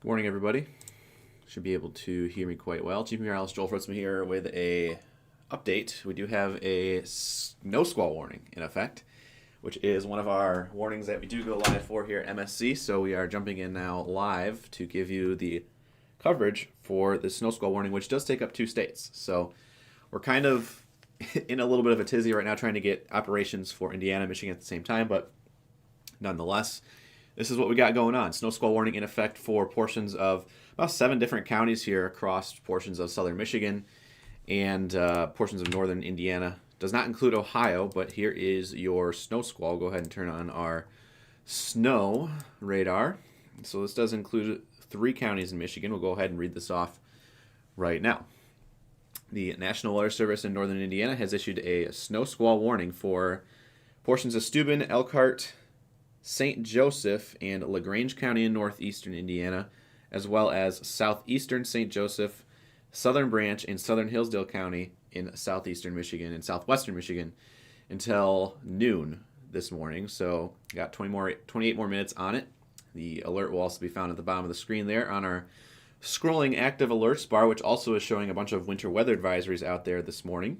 Good morning, everybody. Should be able to hear me quite well. Chief Meteorologist Joel Fritzman here with a update. We do have a snow squall warning in effect, which is one of our warnings that we do go live for here at MSC. So we are jumping in now live to give you the coverage for the snow squall warning, which does take up 2 states. So we're kind of in a little bit of a tizzy right now trying to get operations for Indiana and Michigan at the same time, but nonetheless, this is what we got going on. Snow squall warning in effect for portions of about 7 different counties here across portions of southern Michigan and portions of northern Indiana. Does not include Ohio, but here is your snow squall. Go ahead and turn on our snow radar. So this does include 3 counties in Michigan. We'll go ahead and read this off right now. The National Weather Service in northern Indiana has issued a snow squall warning for portions of Steuben, Elkhart, St. Joseph, and LaGrange County in northeastern Indiana, as well as southeastern St. Joseph, Southern Branch, and southern Hillsdale County in southeastern Michigan and southwestern Michigan until noon this morning. So got 28 more minutes on it. The alert will also be found at the bottom of the screen there on our scrolling active alerts bar, which also is showing a bunch of winter weather advisories out there this morning.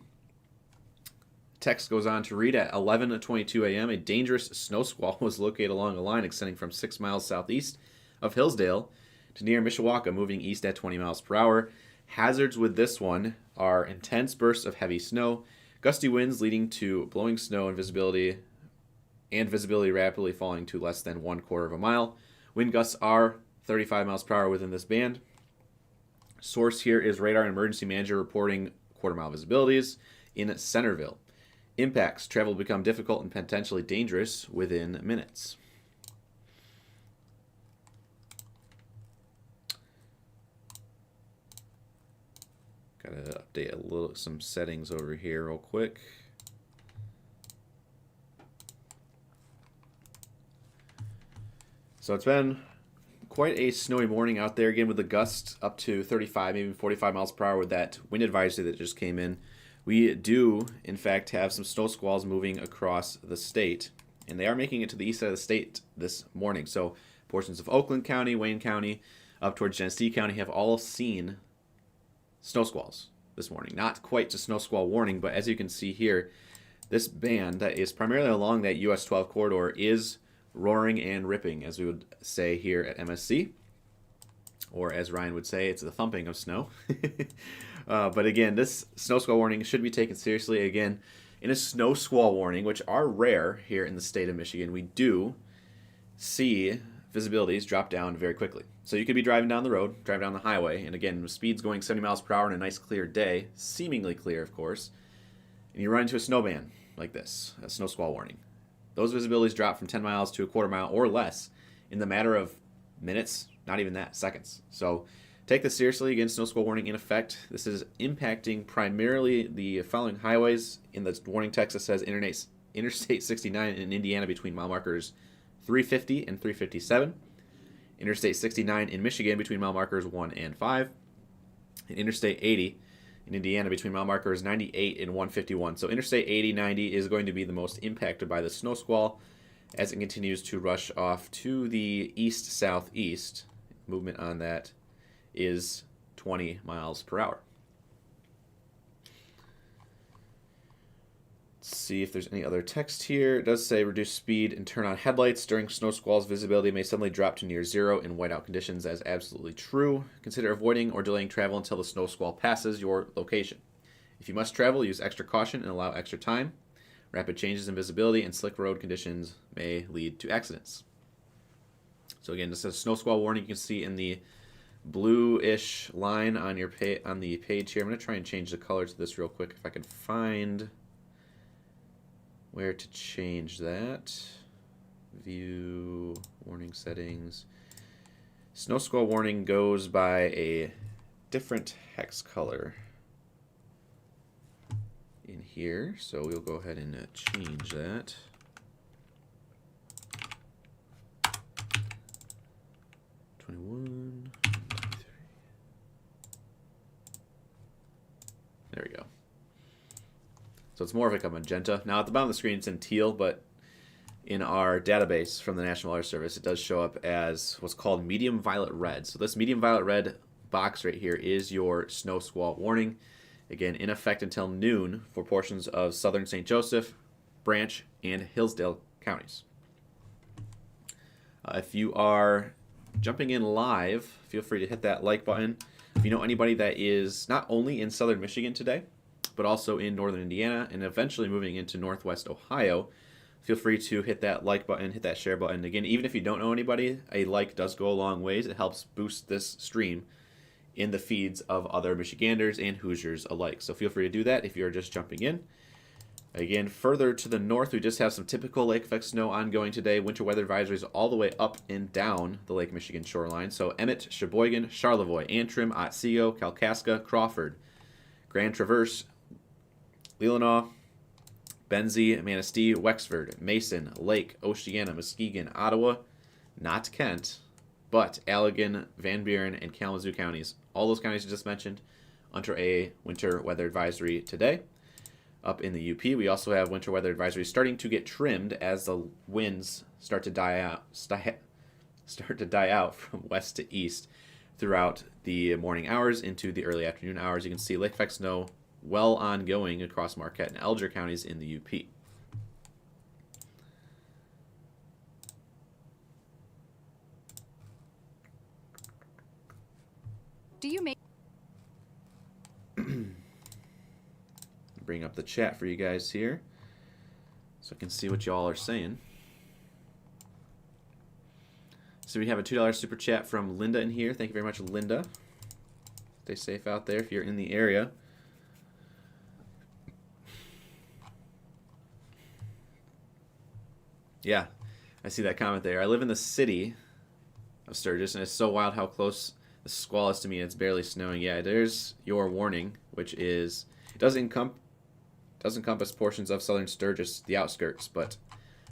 Text goes on to read at 11:22 a.m. a dangerous snow squall was located along a line extending from 6 miles southeast of Hillsdale to near Mishawaka, moving east at 20 miles per hour. Hazards with this one are intense bursts of heavy snow, gusty winds leading to blowing snow and visibility rapidly falling to less than 1/4 of a mile. Wind gusts are 35 miles per hour within this band. Source here is Radar and Emergency Manager reporting 1/4 mile visibilities in Centerville. Impacts: travel will become difficult and potentially dangerous within minutes. Gotta update some settings over here real quick. So it's been quite a snowy morning out there again with the gusts up to 35, maybe 45 miles per hour with that wind advisory that just came in. We do, in fact, have some snow squalls moving across the state, and they are making it to the east side of the state this morning. So portions of Oakland County, Wayne County, up towards Genesee County have all seen snow squalls this morning. Not quite a snow squall warning, but as you can see here, this band that is primarily along that US 12 corridor is roaring and ripping, as we would say here at MSC. Or as Ryan would say, it's the thumping of snow. But again, this snow squall warning should be taken seriously. Again, in a snow squall warning, which are rare here in the state of Michigan, we do see visibilities drop down very quickly. So you could be driving down the road, driving down the highway, and again, with speeds going 70 miles per hour on a nice clear day, seemingly clear, of course, and you run into a snow band like this, a snow squall warning. Those visibilities drop from 10 miles to 1/4 mile or less in the matter of minutes, not even that, seconds. So take this seriously. Again, snow squall warning in effect. This is impacting primarily the following highways. In the warning text, it says Interstate 69 in Indiana between mile markers 350 and 357. Interstate 69 in Michigan between mile markers 1 and 5. And Interstate 80 in Indiana between mile markers 98 and 151. So Interstate 80-90 is going to be the most impacted by the snow squall as it continues to rush off to the east-southeast. Movement on that is 20 miles per hour. Let's see if there's any other text here. It does say reduce speed and turn on headlights. During snow squalls, visibility may suddenly drop to near zero in whiteout conditions. As absolutely true. Consider avoiding or delaying travel until the snow squall passes your location. If you must travel, use extra caution and allow extra time. Rapid changes in visibility and slick road conditions may lead to accidents. So again, this is a snow squall warning. You can see in the bluish line on your on the page here. I'm going to try and change the color to this real quick if I can find where to change that. View, warning settings. Snow squall warning goes by a different hex color in here, so we'll go ahead and change that. There we go. So it's more of like a magenta. Now at the bottom of the screen it's in teal, but in our database from the National Weather Service, it does show up as what's called medium violet red. So this medium violet red box right here is your snow squall warning. Again, in effect until noon for portions of southern St. Joseph, Branch, and Hillsdale counties. If you are jumping in live, feel free to hit that like button. If you know anybody that is not only in southern Michigan today, but also in northern Indiana and eventually moving into northwest Ohio, feel free to hit that like button, hit that share button. Again, even if you don't know anybody, a like does go a long ways. It helps boost this stream in the feeds of other Michiganders and Hoosiers alike. So feel free to do that if you're just jumping in. Again, further to the north, we just have some typical lake effect snow ongoing today. Winter weather advisories all the way up and down the Lake Michigan shoreline. So Emmett, Sheboygan, Charlevoix, Antrim, Otsego, Kalkaska, Crawford, Grand Traverse, Leelanau, Benzie, Manistee, Wexford, Mason, Lake, Oceana, Muskegon, Ottawa, not Kent, but Allegan, Van Buren, and Kalamazoo counties. All those counties I just mentioned under a winter weather advisory today. Up in the UP, we also have winter weather advisories starting to get trimmed as the winds start to die out from west to east throughout the morning hours into the early afternoon hours. You can see lake effect snow well ongoing across Marquette and Elgin counties in the UP. Do you make Bring up the chat for you guys here so I can see what y'all are saying. So we have a $2 super chat from Linda in here. Thank you very much, Linda. Stay safe out there if you're in the area. Yeah, I see that comment there. I live in the city of Sturgis, and it's so wild how close the squall is to me. It's barely snowing. Yeah, there's your warning, which is it does encompass portions of southern Sturgis, the outskirts, but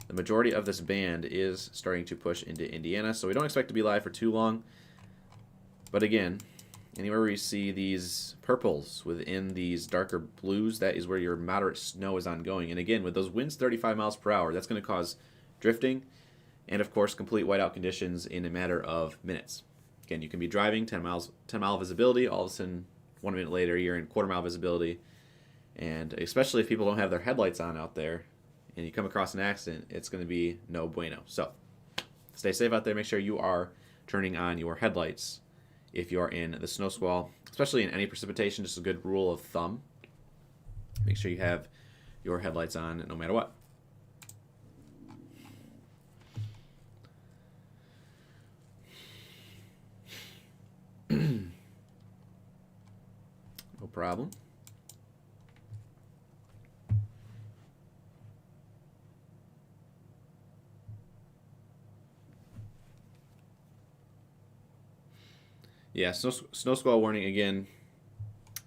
the majority of this band is starting to push into Indiana, so we don't expect to be live for too long. But again, anywhere where you see these purples within these darker blues, that is where your moderate snow is ongoing. And again, with those winds 35 miles per hour, that's going to cause drifting and, of course, complete whiteout conditions in a matter of minutes. Again, you can be driving 10-mile visibility, all of a sudden, 1 minute later, you're in quarter-mile visibility. And especially if people don't have their headlights on out there and you come across an accident, it's going to be no bueno. So stay safe out there. Make sure you are turning on your headlights if you are in the snow squall, especially in any precipitation. Just a good rule of thumb. Make sure you have your headlights on no matter what. No problem. Yeah, snow squall warning, again,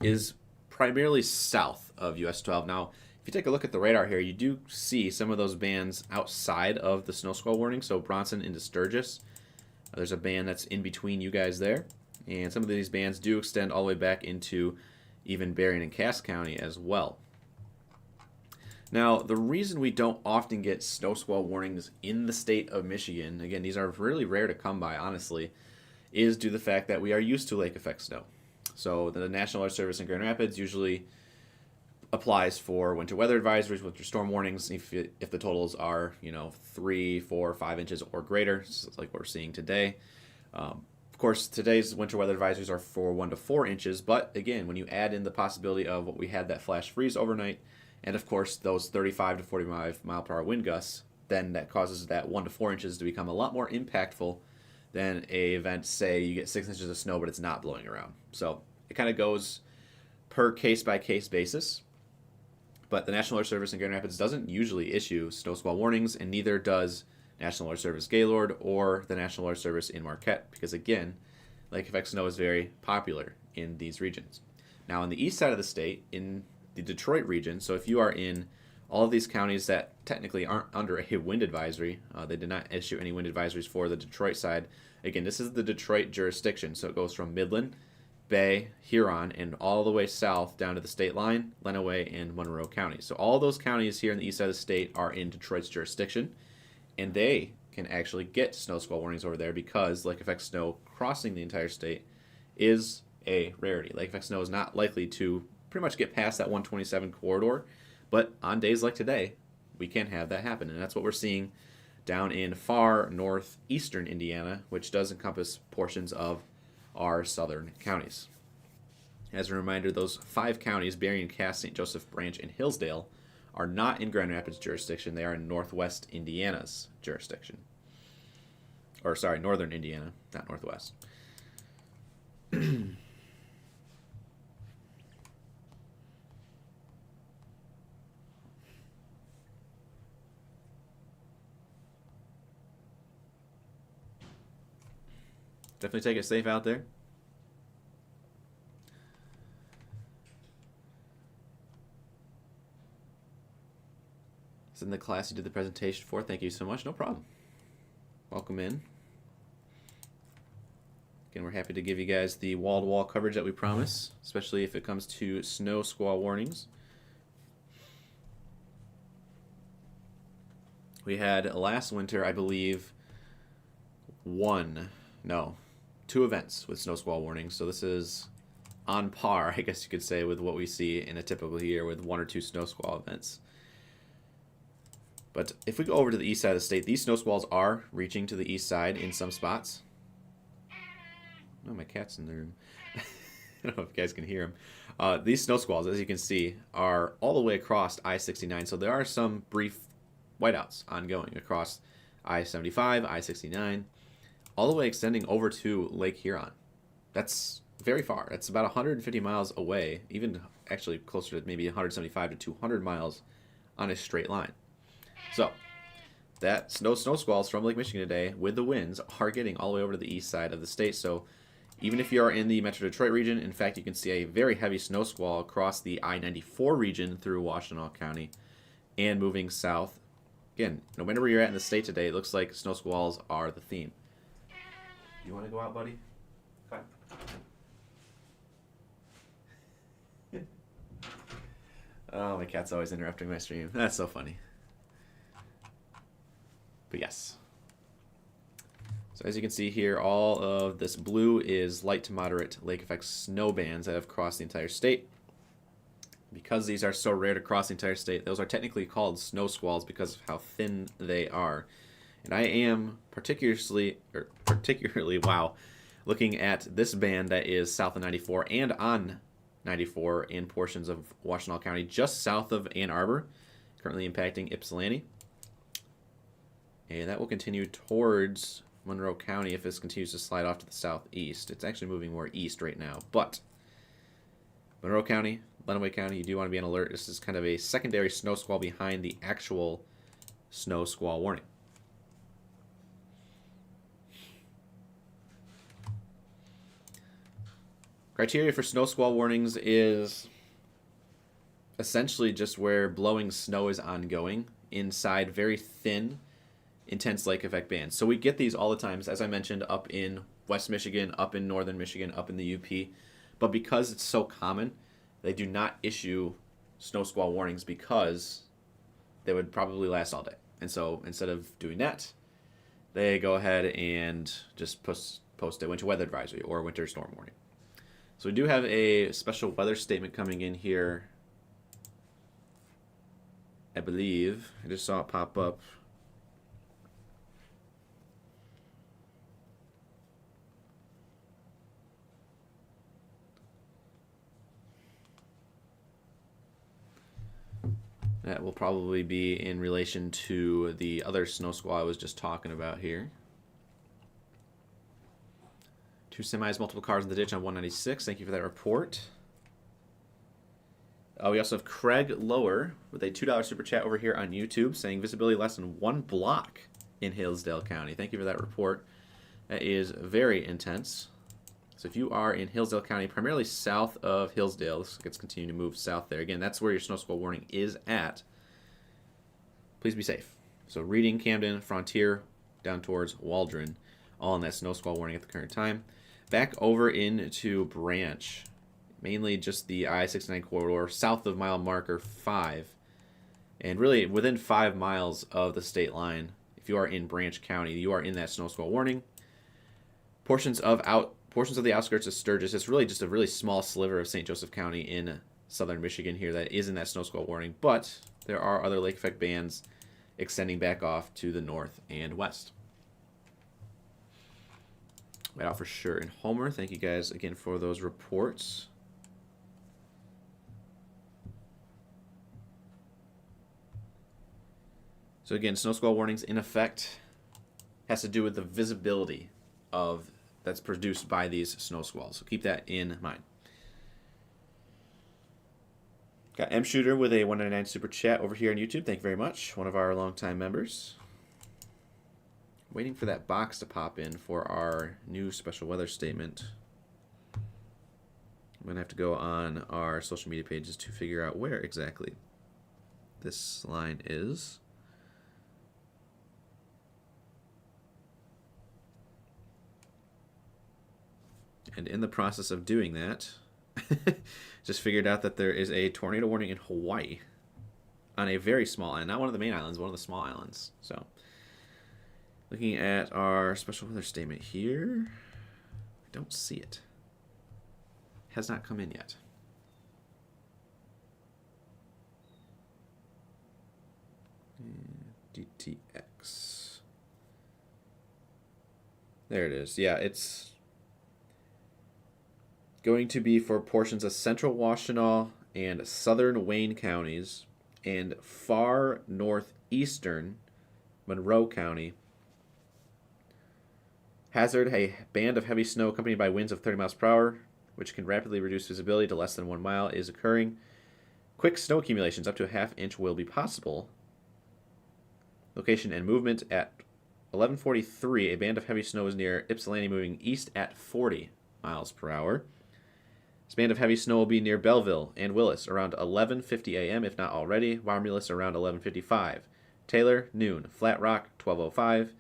is primarily south of US 12. Now, if you take a look at the radar here, you do see some of those bands outside of the snow squall warning. So Bronson into Sturgis, there's a band that's in between you guys there. And some of these bands do extend all the way back into even Berrien and Cass County as well. Now, the reason we don't often get snow squall warnings in the state of Michigan, again, these are really rare to come by, honestly, is due to the fact that we are used to lake effect snow. So the National Weather Service in Grand Rapids usually applies for winter weather advisories, winter storm warnings, if the totals are 3, 4, 5 inches or greater, like what we're seeing today. Of course, today's winter weather advisories are for 1 to 4 inches, but again, when you add in the possibility of what we had, that flash freeze overnight, and of course those 35 to 45 mile per hour wind gusts, then that causes that 1 to 4 inches to become a lot more impactful than a event, say you get 6 inches of snow but it's not blowing around. So it kind of goes per case-by-case basis. But the National Weather Service in Grand Rapids doesn't usually issue snow squall warnings, and neither does National Weather Service Gaylord or the National Weather Service in Marquette, because again, lake effect snow is very popular in these regions. Now on the east side of the state, in the Detroit region, so if you are in all of these counties that technically aren't under a wind advisory, they did not issue any wind advisories for the Detroit side. Again, this is the Detroit jurisdiction, so it goes from Midland, Bay, Huron, and all the way south down to the state line, Lenawee, and Monroe counties. So all those counties here in the east side of the state are in Detroit's jurisdiction. and they can actually get snow squall warnings over there because lake effect snow crossing the entire state is a rarity. Lake effect snow is not likely to pretty much get past that 127 corridor, but on days like today, we can have that happen, and that's what we're seeing down in far northeastern Indiana, which does encompass portions of our southern counties. As a reminder, those 5 counties, Berrien, Cass, St. Joseph, Branch, and Hillsdale, are not in Grand Rapids jurisdiction. They are in northwest Indiana's jurisdiction. Or, sorry, northern Indiana, not northwest. Definitely take it safe out there. It's in the class you did the presentation for. Thank you so much. No problem. Welcome in. Again, we're happy to give you guys the wall-to-wall coverage that we promise, especially if it comes to snow squall warnings. We had last winter, I believe, 2 events with snow squall warnings. So this is on par, I guess you could say, with what we see in a typical year with 1 or 2 snow squall events. But if we go over to the east side of the state, these snow squalls are reaching to the east side in some spots. Oh, my cat's in the room. I don't know if you guys can hear him. These snow squalls, as you can see, are all the way across I-69. So there are some brief whiteouts ongoing across I-75, I-69, all the way extending over to Lake Huron. That's very far. That's about 150 miles away, even actually closer to maybe 175 to 200 miles on a straight line. So that snow squalls from Lake Michigan today with the winds are getting all the way over to the east side of the state. So even if you are in the Metro Detroit region, in fact, you can see a very heavy snow squall across the I-94 region through Washtenaw County and moving south. Again, no matter where you're at in the state today, it looks like snow squalls are the theme. You want to go out, buddy? Okay. Oh, my cat's always interrupting my stream. That's so funny. But yes. So as you can see here, all of this blue is light to moderate lake effect snow bands that have crossed the entire state. Because these are so rare to cross the entire state, those are technically called snow squalls because of how thin they are. And I am particularly, wow, looking at this band that is south of 94 and on 94 in portions of Washtenaw County, just south of Ann Arbor, currently impacting Ypsilanti. And that will continue towards Monroe County if this continues to slide off to the southeast. It's actually moving more east right now, but Monroe County, Lenawee County, you do want to be on alert. This is kind of a secondary snow squall behind the actual snow squall warning. Criteria for snow squall warnings is essentially just where blowing snow is ongoing inside very thin, intense lake effect bands. So we get these all the time, as I mentioned, up in West Michigan, up in Northern Michigan, up in the UP. But because it's so common, they do not issue snow squall warnings because they would probably last all day. And so instead of doing that, they go ahead and just post a winter weather advisory or winter storm warning. So we do have a special weather statement coming in here, I believe. I just saw it pop up. That will probably be in relation to the other snow squall I was just talking about here. 2 semis, multiple cars in the ditch on 196. Thank you for that report. We also have Craig Lower with a $2 super chat over here on YouTube saying visibility less than 1 block in Hillsdale County. Thank you for that report. That is very intense. So if you are in Hillsdale County, primarily south of Hillsdale, looks like it's continuing to move south there. Again, that's where your snow squall warning is at. Please be safe. So Reading, Camden, Frontier, down towards Waldron, all in that snow squall warning at the current time. Back over into Branch, mainly just the I-69 corridor, south of mile marker 5. And really within 5 miles of the state line if you are in Branch County, you are in that snow squall warning. Portions of the outskirts of Sturgis. It's really just a really small sliver of St. Joseph County in southern Michigan here that is in that snow squall warning, but there are other lake effect bands extending back off to the north and west. Right out for sure. And Homer, thank you guys again for those reports. So again, snow squall warnings in effect has to do with the visibility of that's produced by these snow squalls. So keep that in mind. Got M Shooter with a 199 super chat over here on YouTube. Thank you very much. One of our longtime members. Waiting for that box to pop in for our new special weather statement. I'm going to have to go on our social media pages to figure out where exactly this line is. And in the process of doing that, just figured out that there is a tornado warning in Hawaii on a very small island. Not one of the main islands, one of the small islands. So, looking at our special weather statement here, I don't see it. Has not come in yet. DTX. There it is. Yeah, it's going to be for portions of central Washtenaw and southern Wayne counties and far northeastern Monroe County. Hazard, a band of heavy snow accompanied by winds of 30 miles per hour, which can rapidly reduce visibility to less than 1 mile, is occurring. Quick snow accumulations up to a ½ inch will be possible. Location and movement at 11:43. A band of heavy snow is near Ypsilanti, moving east at 40 miles per hour. This band of heavy snow will be near Belleville and Willis around 11:50 a.m., if not already. Romulus around 11:55. Taylor, noon. Flat Rock, 12:05.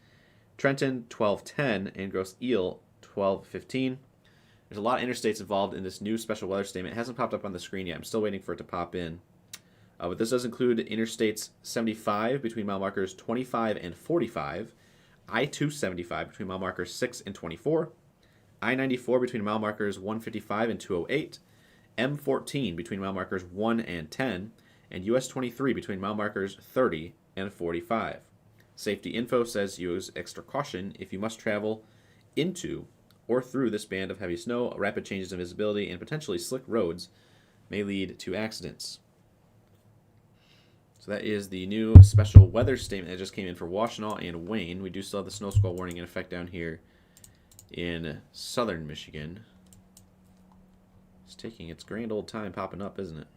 Trenton, 12:10. And Grosse Ile, 12:15. There's a lot of interstates involved in this new special weather statement. It hasn't popped up on the screen yet. I'm still waiting for it to pop in. But this does include interstates 75 between mile markers 25 and 45. I-275 between mile markers 6 and 24. I-94 between mile markers 155 and 208, M14 between mile markers 1 and 10, and US 23 between mile markers 30 and 45. Safety info says use extra caution if you must travel into or through this band of heavy snow. Rapid changes in visibility and potentially slick roads may lead to accidents. So that is the new special weather statement that just came in for Washtenaw and Wayne. We do still have the snow squall warning in effect down here in southern Michigan. It's taking its grand old time popping up, isn't it?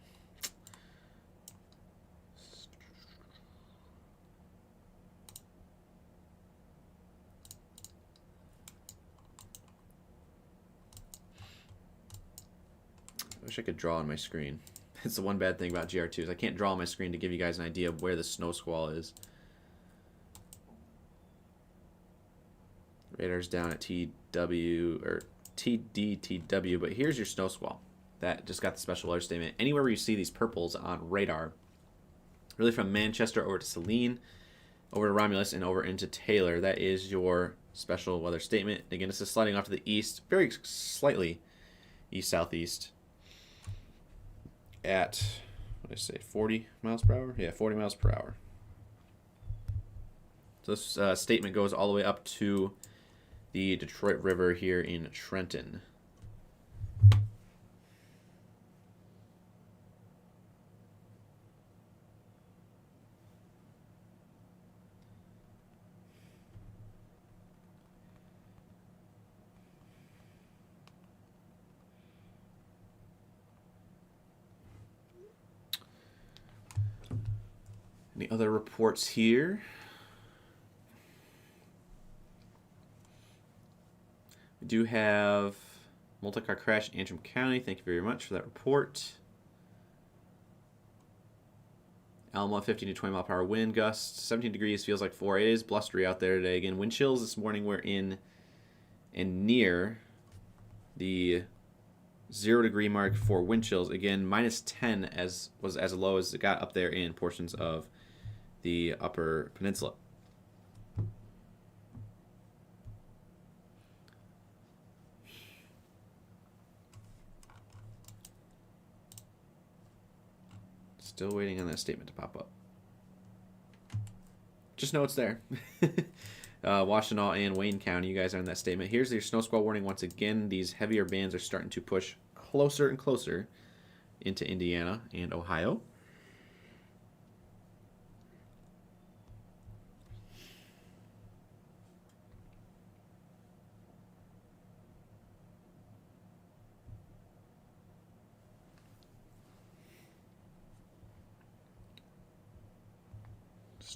I wish I could draw on my screen. It's the one bad thing about GR2 is I can't draw on my screen to give you guys an idea of where the snow squall is. Radar's down at TW or TDTW, but here's your snow squall that just got the special weather statement. Anywhere where you see these purples on radar, really from Manchester over to Saline, over to Romulus, and over into Taylor, that is your special weather statement. Again, this is sliding off to the east, very slightly east-southeast at, what did I say, 40 miles per hour? Yeah, 40 miles per hour. So this statement goes all the way up to the Detroit River here in Trenton. Any other reports here? We do have multi-car crash in Antrim County. Thank you very much for that report. Alma, 15 to 20 mile per hour wind gusts. 17 degrees, feels like 4. It is blustery out there today. Again, wind chills this morning were in and near the 0 degree mark for wind chills. Again, minus 10 was as low as it got up there in portions of the Upper Peninsula. Still waiting on that statement to pop up. Just know it's there. Washtenaw and Wayne County, you guys are in that statement. Here's your snow squall warning once again. These heavier bands are starting to push closer and closer into Indiana and Ohio.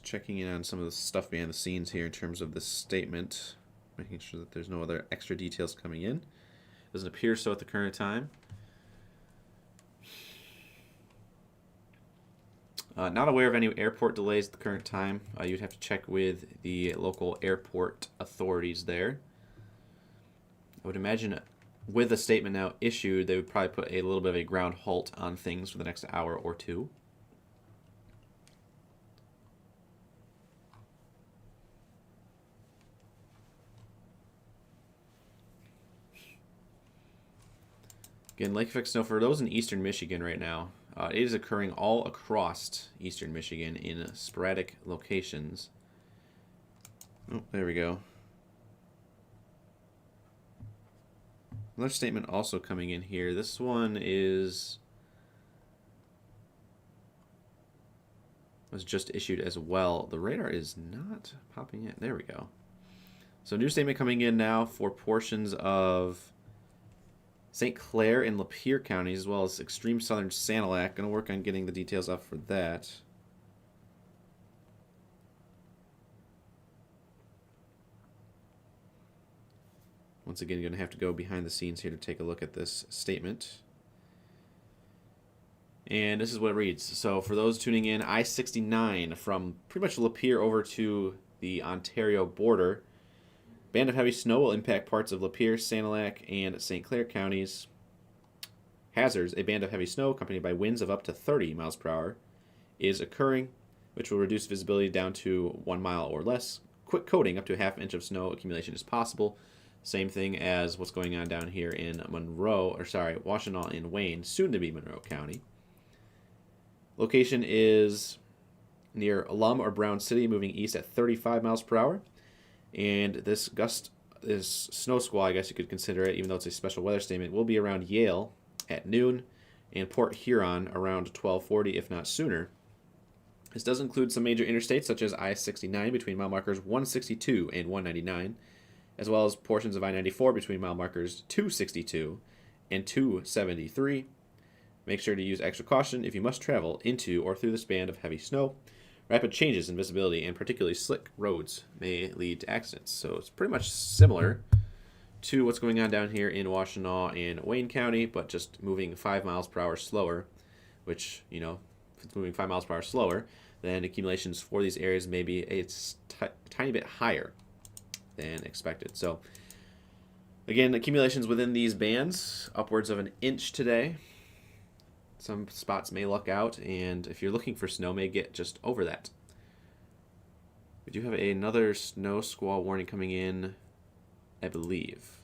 Checking in on some of the stuff behind the scenes here in terms of this statement, making sure that there's no other extra details coming in. Doesn't appear so at the current time. Not aware of any airport delays at the current time. You'd have to check with the local airport authorities there. I would imagine with the statement now issued, they would probably put a little bit of a ground halt on things for the next hour or two. Again, lake effect snow for those in eastern Michigan right now. It is occurring all across eastern Michigan in sporadic locations. Oh, there we go. Another statement also coming in here. This one was just issued as well. The radar is not popping in. There we go. So new statement coming in now for portions of St. Clair and Lapeer counties, as well as extreme southern Sanilac. Going to work on getting the details up for that. Once again, you're going to have to go behind the scenes here to take a look at this statement. And this is what it reads. So for those tuning in, I-69 from pretty much Lapeer over to the Ontario border. Band of heavy snow will impact parts of Lapeer, Sanilac, and St. Clair counties. Hazards, a band of heavy snow accompanied by winds of up to 30 miles per hour is occurring, which will reduce visibility down to 1 mile or less. Quick coating up to a half inch of snow accumulation is possible. Same thing as what's going on down here in Washtenaw and Wayne, soon to be Monroe County. Location is near Lum or Brown City, moving east at 35 miles per hour. And this snow squall, I guess you could consider it, even though it's a special weather statement, will be around Yale at noon and Port Huron around 12:40, if not sooner. This does include some major interstates, such as I-69 between mile markers 162 and 199, as well as portions of I-94 between mile markers 262 and 273. Make sure to use extra caution if you must travel into or through this band of heavy snow. Rapid changes in visibility and particularly slick roads may lead to accidents. So it's pretty much similar to what's going on down here in Washtenaw and Wayne County, but just moving 5 miles per hour slower, which, you know, if it's moving 5 miles per hour slower, then accumulations for these areas may be a tiny bit higher than expected. So again, accumulations within these bands, upwards of an inch today. Some spots may luck out, and if you're looking for snow, may get just over that. We do have another snow squall warning coming in, I believe.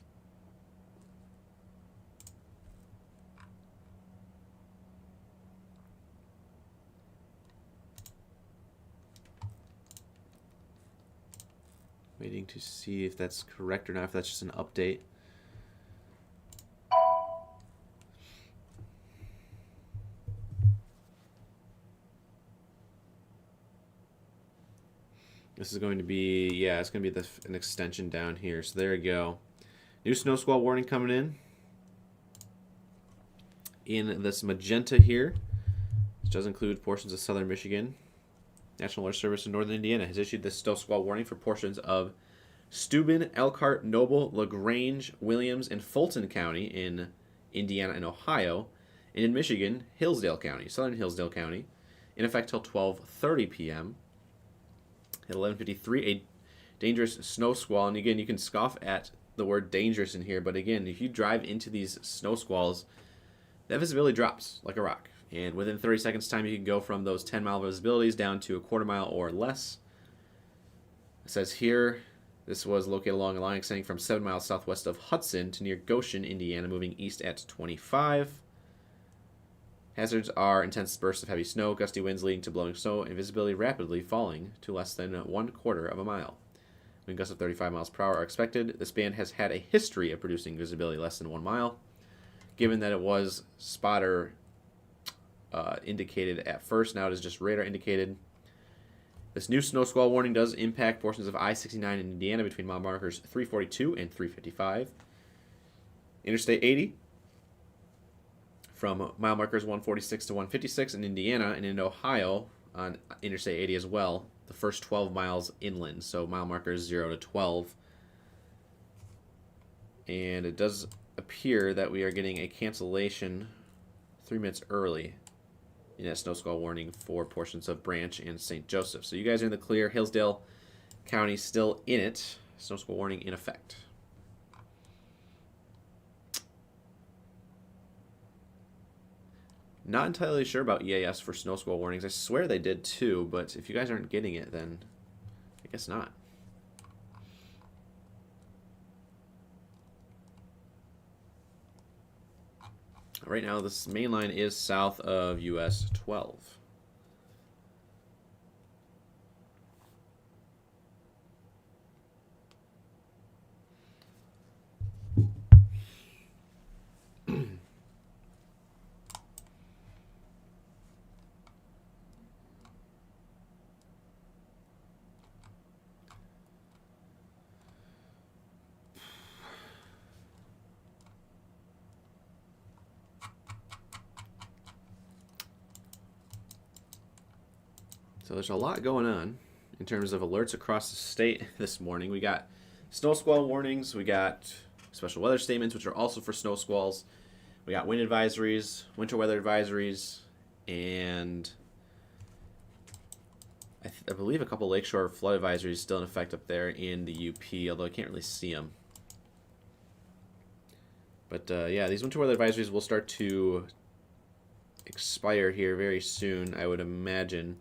Waiting to see if that's correct or not, if that's just an update. This is going to be, yeah, it's going to be an extension down here. So there you go. New snow squall warning coming in this magenta here, which does include portions of southern Michigan. National Weather Service in northern Indiana has issued this snow squall warning for portions of Steuben, Elkhart, Noble, LaGrange, Williams, and Fulton County in Indiana and Ohio. And in Michigan, Hillsdale County, southern Hillsdale County, in effect till 12:30 p.m. At 11:53, a dangerous snow squall. And again, you can scoff at the word dangerous in here, but again, if you drive into these snow squalls, that visibility drops like a rock. And within 30 seconds time, you can go from those 10-mile visibilities down to a quarter mile or less. It says here, this was located along a line extending from 7 miles southwest of Hudson to near Goshen, Indiana, moving east at 25. Hazards are intense bursts of heavy snow, gusty winds leading to blowing snow, and visibility rapidly falling to less than 1/4 of a mile. Wind gusts of 35 miles per hour are expected. This band has had a history of producing visibility less than 1 mile. Given that it was spotter indicated at first, now it is just radar indicated. This new snow squall warning does impact portions of I-69 in Indiana between mile markers 342 and 355. Interstate 80 from mile markers 146 to 156 in Indiana, and in Ohio on Interstate 80 as well, the first 12 miles inland, so mile markers 0 to 12. And it does appear that we are getting a cancellation 3 minutes early in that snow squall warning for portions of Branch and St. Joseph. So you guys are in the clear. Hillsdale County still in it. Snow squall warning in effect. Not entirely sure about EAS for snow squall warnings. I swear they did too, but if you guys aren't getting it, then I guess not. Right now, this main line is south of US 12. So there's a lot going on in terms of alerts across the state this morning. We got snow squall warnings. We got special weather statements, which are also for snow squalls. We got wind advisories, winter weather advisories, and I believe a couple lakeshore flood advisories still in effect up there in the UP, although I can't really see them. But yeah, these winter weather advisories will start to expire here very soon, I would imagine.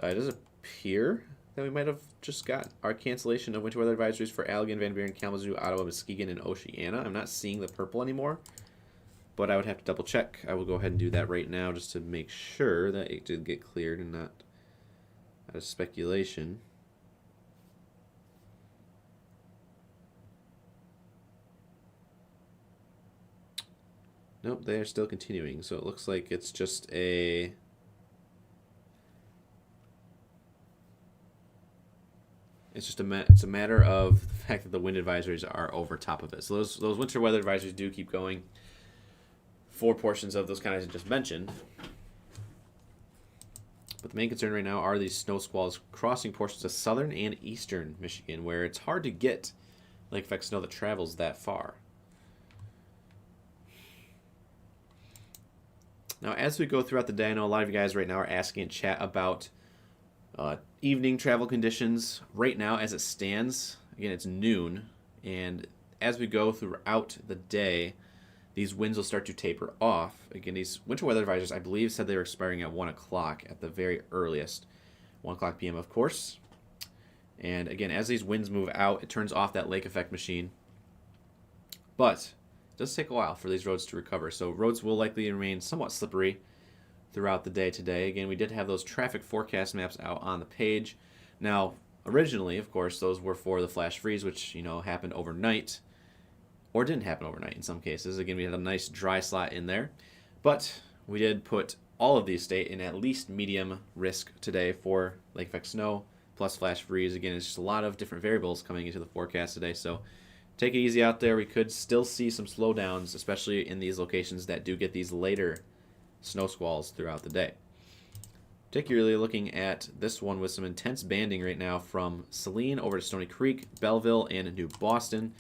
It does appear that we might have just got our cancellation of winter weather advisories for Allegan, Van Buren, Kalamazoo, Ottawa, Muskegon, and Oceana. I'm not seeing the purple anymore, but I would have to double check. I will go ahead and do that right now just to make sure that it did get cleared and not out of speculation. Nope, they are still continuing, so it looks like it's just a... It's just a matter of the fact that the wind advisories are over top of it. So those winter weather advisories do keep going for portions of those counties I just mentioned. But the main concern right now are these snow squalls crossing portions of southern and eastern Michigan, where it's hard to get lake effect snow that travels that far. Now, as we go throughout the day, I know a lot of you guys right now are asking in chat about evening travel conditions. Right now, as it stands, again, it's noon, and as we go throughout the day, these winds will start to taper off. Again, these winter weather advisors, I believe, said they were expiring at 1 o'clock at the very earliest. 1 o'clock p.m., of course. And again, as these winds move out, it turns off that lake effect machine. But it does take a while for these roads to recover, so roads will likely remain somewhat slippery throughout the day today. Again, we did have those traffic forecast maps out on the page. Now, originally, of course, those were for the flash freeze, which, you know, happened overnight, or didn't happen overnight in some cases. Again, we had a nice dry slot in there, but we did put all of these state in at least medium risk today for lake effect snow plus flash freeze. Again, it's just a lot of different variables coming into the forecast today, so take it easy out there. We could still see some slowdowns, especially in these locations that do get these later snow squalls throughout the day. Particularly looking at this one with some intense banding right now from Saline over to Stony Creek, Belleville, and New Boston.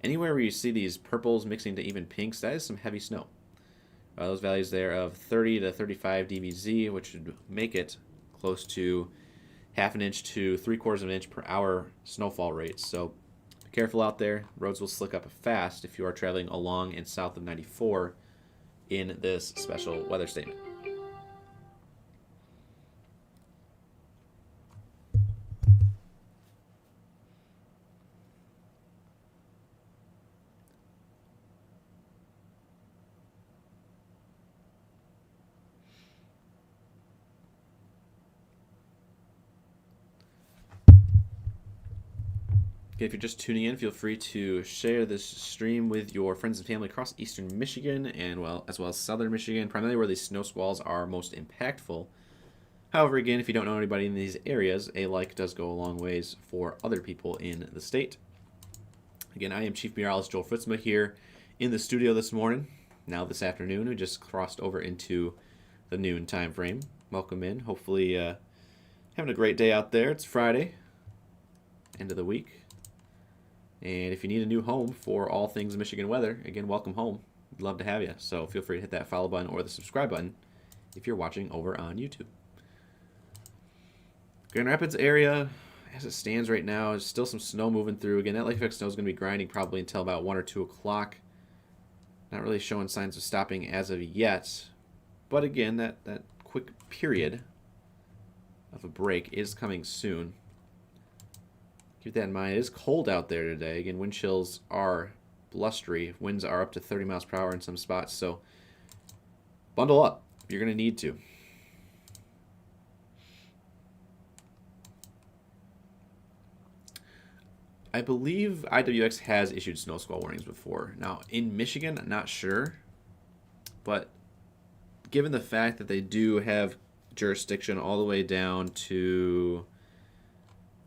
Anywhere where you see these purples mixing to even pinks, that is some heavy snow. Those values there of 30 to 35 dBz, which would make it close to 1/2 inch to 3/4 inch per hour snowfall rates. So be careful out there. Roads will slick up fast if you are traveling along and south of 94 in this special weather statement. Again, if you're just tuning in, feel free to share this stream with your friends and family across eastern Michigan and as well as southern Michigan, primarily where these snow squalls are most impactful. However, again, if you don't know anybody in these areas, a like does go a long ways for other people in the state. Again, I am Chief Meteorologist Joel Fritzma here in the studio this morning. Now this afternoon, we just crossed over into the noon time frame. Welcome in. Hopefully having a great day out there. It's Friday, end of the week. And if you need a new home for all things Michigan weather, again, welcome home. We'd love to have you. So feel free to hit that follow button or the subscribe button if you're watching over on YouTube. Grand Rapids area, as it stands right now, there's still some snow moving through. Again, that lake effect snow is going to be grinding probably until about 1 or 2 o'clock. Not really showing signs of stopping as of yet. But again, that quick period of a break is coming soon. Keep that in mind. It is cold out there today. Again, wind chills are blustery. Winds are up to 30 miles per hour in some spots. So bundle up. You're going to need to. I believe IWX has issued snow squall warnings before. Now, in Michigan, I'm not sure. But given the fact that they do have jurisdiction all the way down to...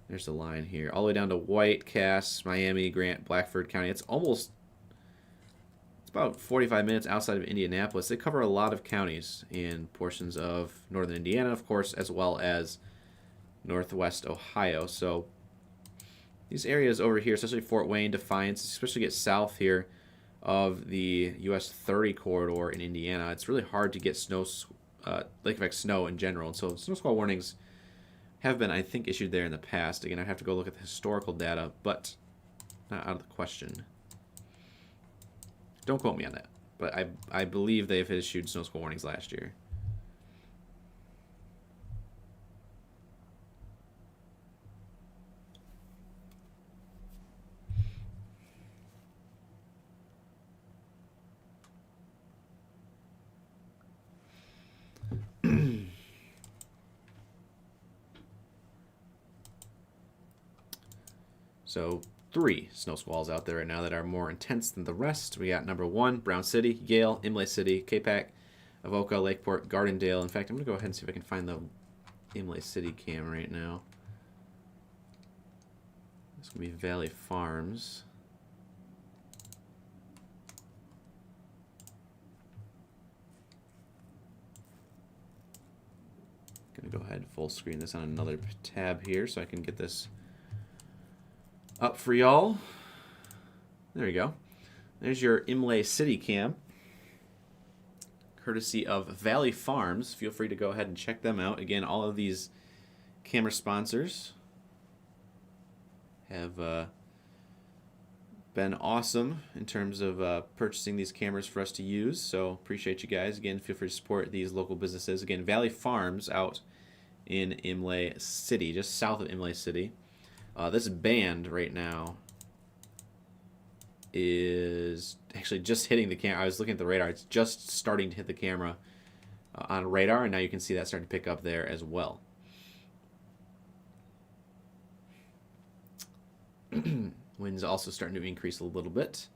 There's the line here. All the way down to White, Cass, Miami, Grant, Blackford County. It's about 45 minutes outside of Indianapolis. They cover a lot of counties in portions of northern Indiana, of course, as well as northwest Ohio. So these areas over here, especially Fort Wayne, Defiance, especially get south here of the US 30 corridor in Indiana, it's really hard to get lake effect snow in general. And so snow squall warnings have been, I think, issued there in the past. Again, I'd have to go look at the historical data, but not out of the question. Don't quote me on that, but I believe they've issued snow squall warnings last year. So 3 snow squalls out there right now that are more intense than the rest. We got number 1, Brown City, Yale, Imlay City, Capac, Avoca, Lakeport, Gardendale. In fact, I'm going to go ahead and see if I can find the Imlay City cam right now. It's going to be Valley Farms. Going to go ahead and full screen this on another tab here so I can get this up for y'all. There you go. There's your Imlay City cam, courtesy of Valley Farms. Feel free to go ahead and check them out. Again, all of these camera sponsors have been awesome in terms of purchasing these cameras for us to use. So appreciate you guys. Again, feel free to support these local businesses. Again, Valley Farms out in Imlay City, just south of Imlay City. This band right now is actually just hitting the camera. I was looking at the radar. It's just starting to hit the camera on radar, and now you can see that starting to pick up there as well. Wind's also starting to increase a little bit.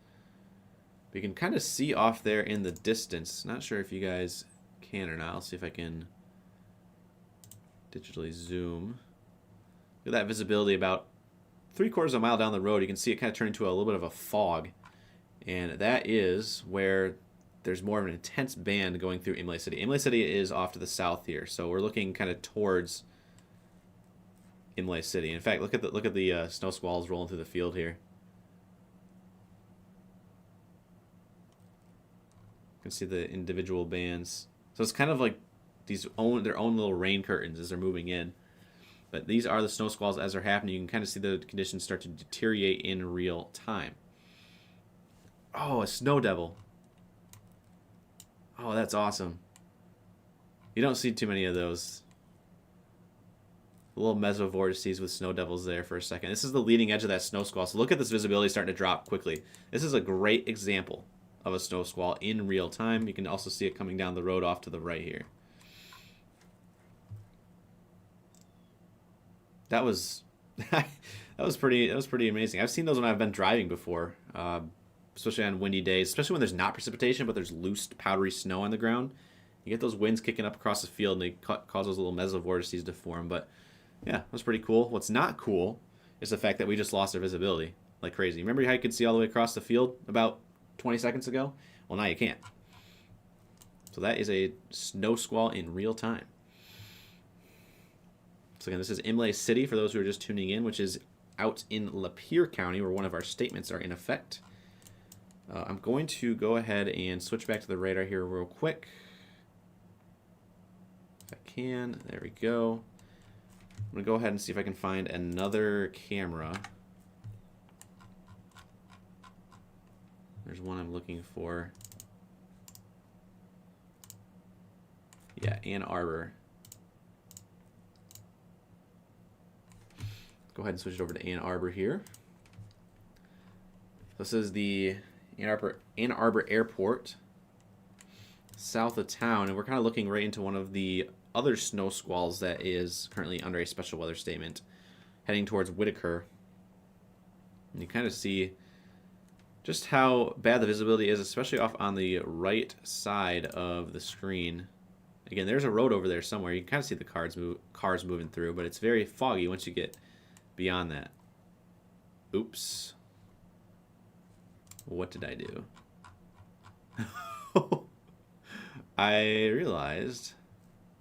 But you can kind of see off there in the distance. Not sure if you guys can or not. I'll see if I can digitally zoom. Look at that visibility about 3/4 of a mile down the road. You can see it kind of turn into a little bit of a fog. And that is where there's more of an intense band going through Imlay City. Imlay City is off to the south here. So we're looking kind of towards Imlay City. In fact, look at the snow squalls rolling through the field here. You can see the individual bands. So it's kind of like their own little rain curtains as they're moving in. But these are the snow squalls as they're happening. You can kind of see the conditions start to deteriorate in real time. Oh, a snow devil. Oh, that's awesome. You don't see too many of those. Little mesovortices with snow devils there for a second. This is the leading edge of that snow squall. So look at this visibility starting to drop quickly. This is a great example of a snow squall in real time. You can also see it coming down the road off to the right here. That was That was pretty amazing. I've seen those when I've been driving before, especially on windy days, especially when there's not precipitation but there's loose powdery snow on the ground. You get those winds kicking up across the field and they cause those little mesovortices to form. But yeah, that's pretty cool. What's not cool is the fact that we just lost our visibility like crazy. Remember how you could see all the way across the field about 20 seconds ago? Well, now you can't. So that is a snow squall in real time. So again, this is Imlay City for those who are just tuning in, which is out in Lapeer County, where one of our statements are in effect. I'm going to go ahead and switch back to the radar here real quick. If I can. There we go. I'm going to go ahead and see if I can find another camera. There's one I'm looking for. Yeah, Ann Arbor. Go ahead and switch it over to Ann Arbor here. This is the Ann Arbor Airport, south of town, and we're kind of looking right into one of the other snow squalls that is currently under a special weather statement, heading towards Whitaker. And you kind of see just how bad the visibility is, especially off on the right side of the screen. Again, there's a road over there somewhere. You can kind of see the cars moving through, but it's very foggy once you get beyond that. Oops. What did I do? I realized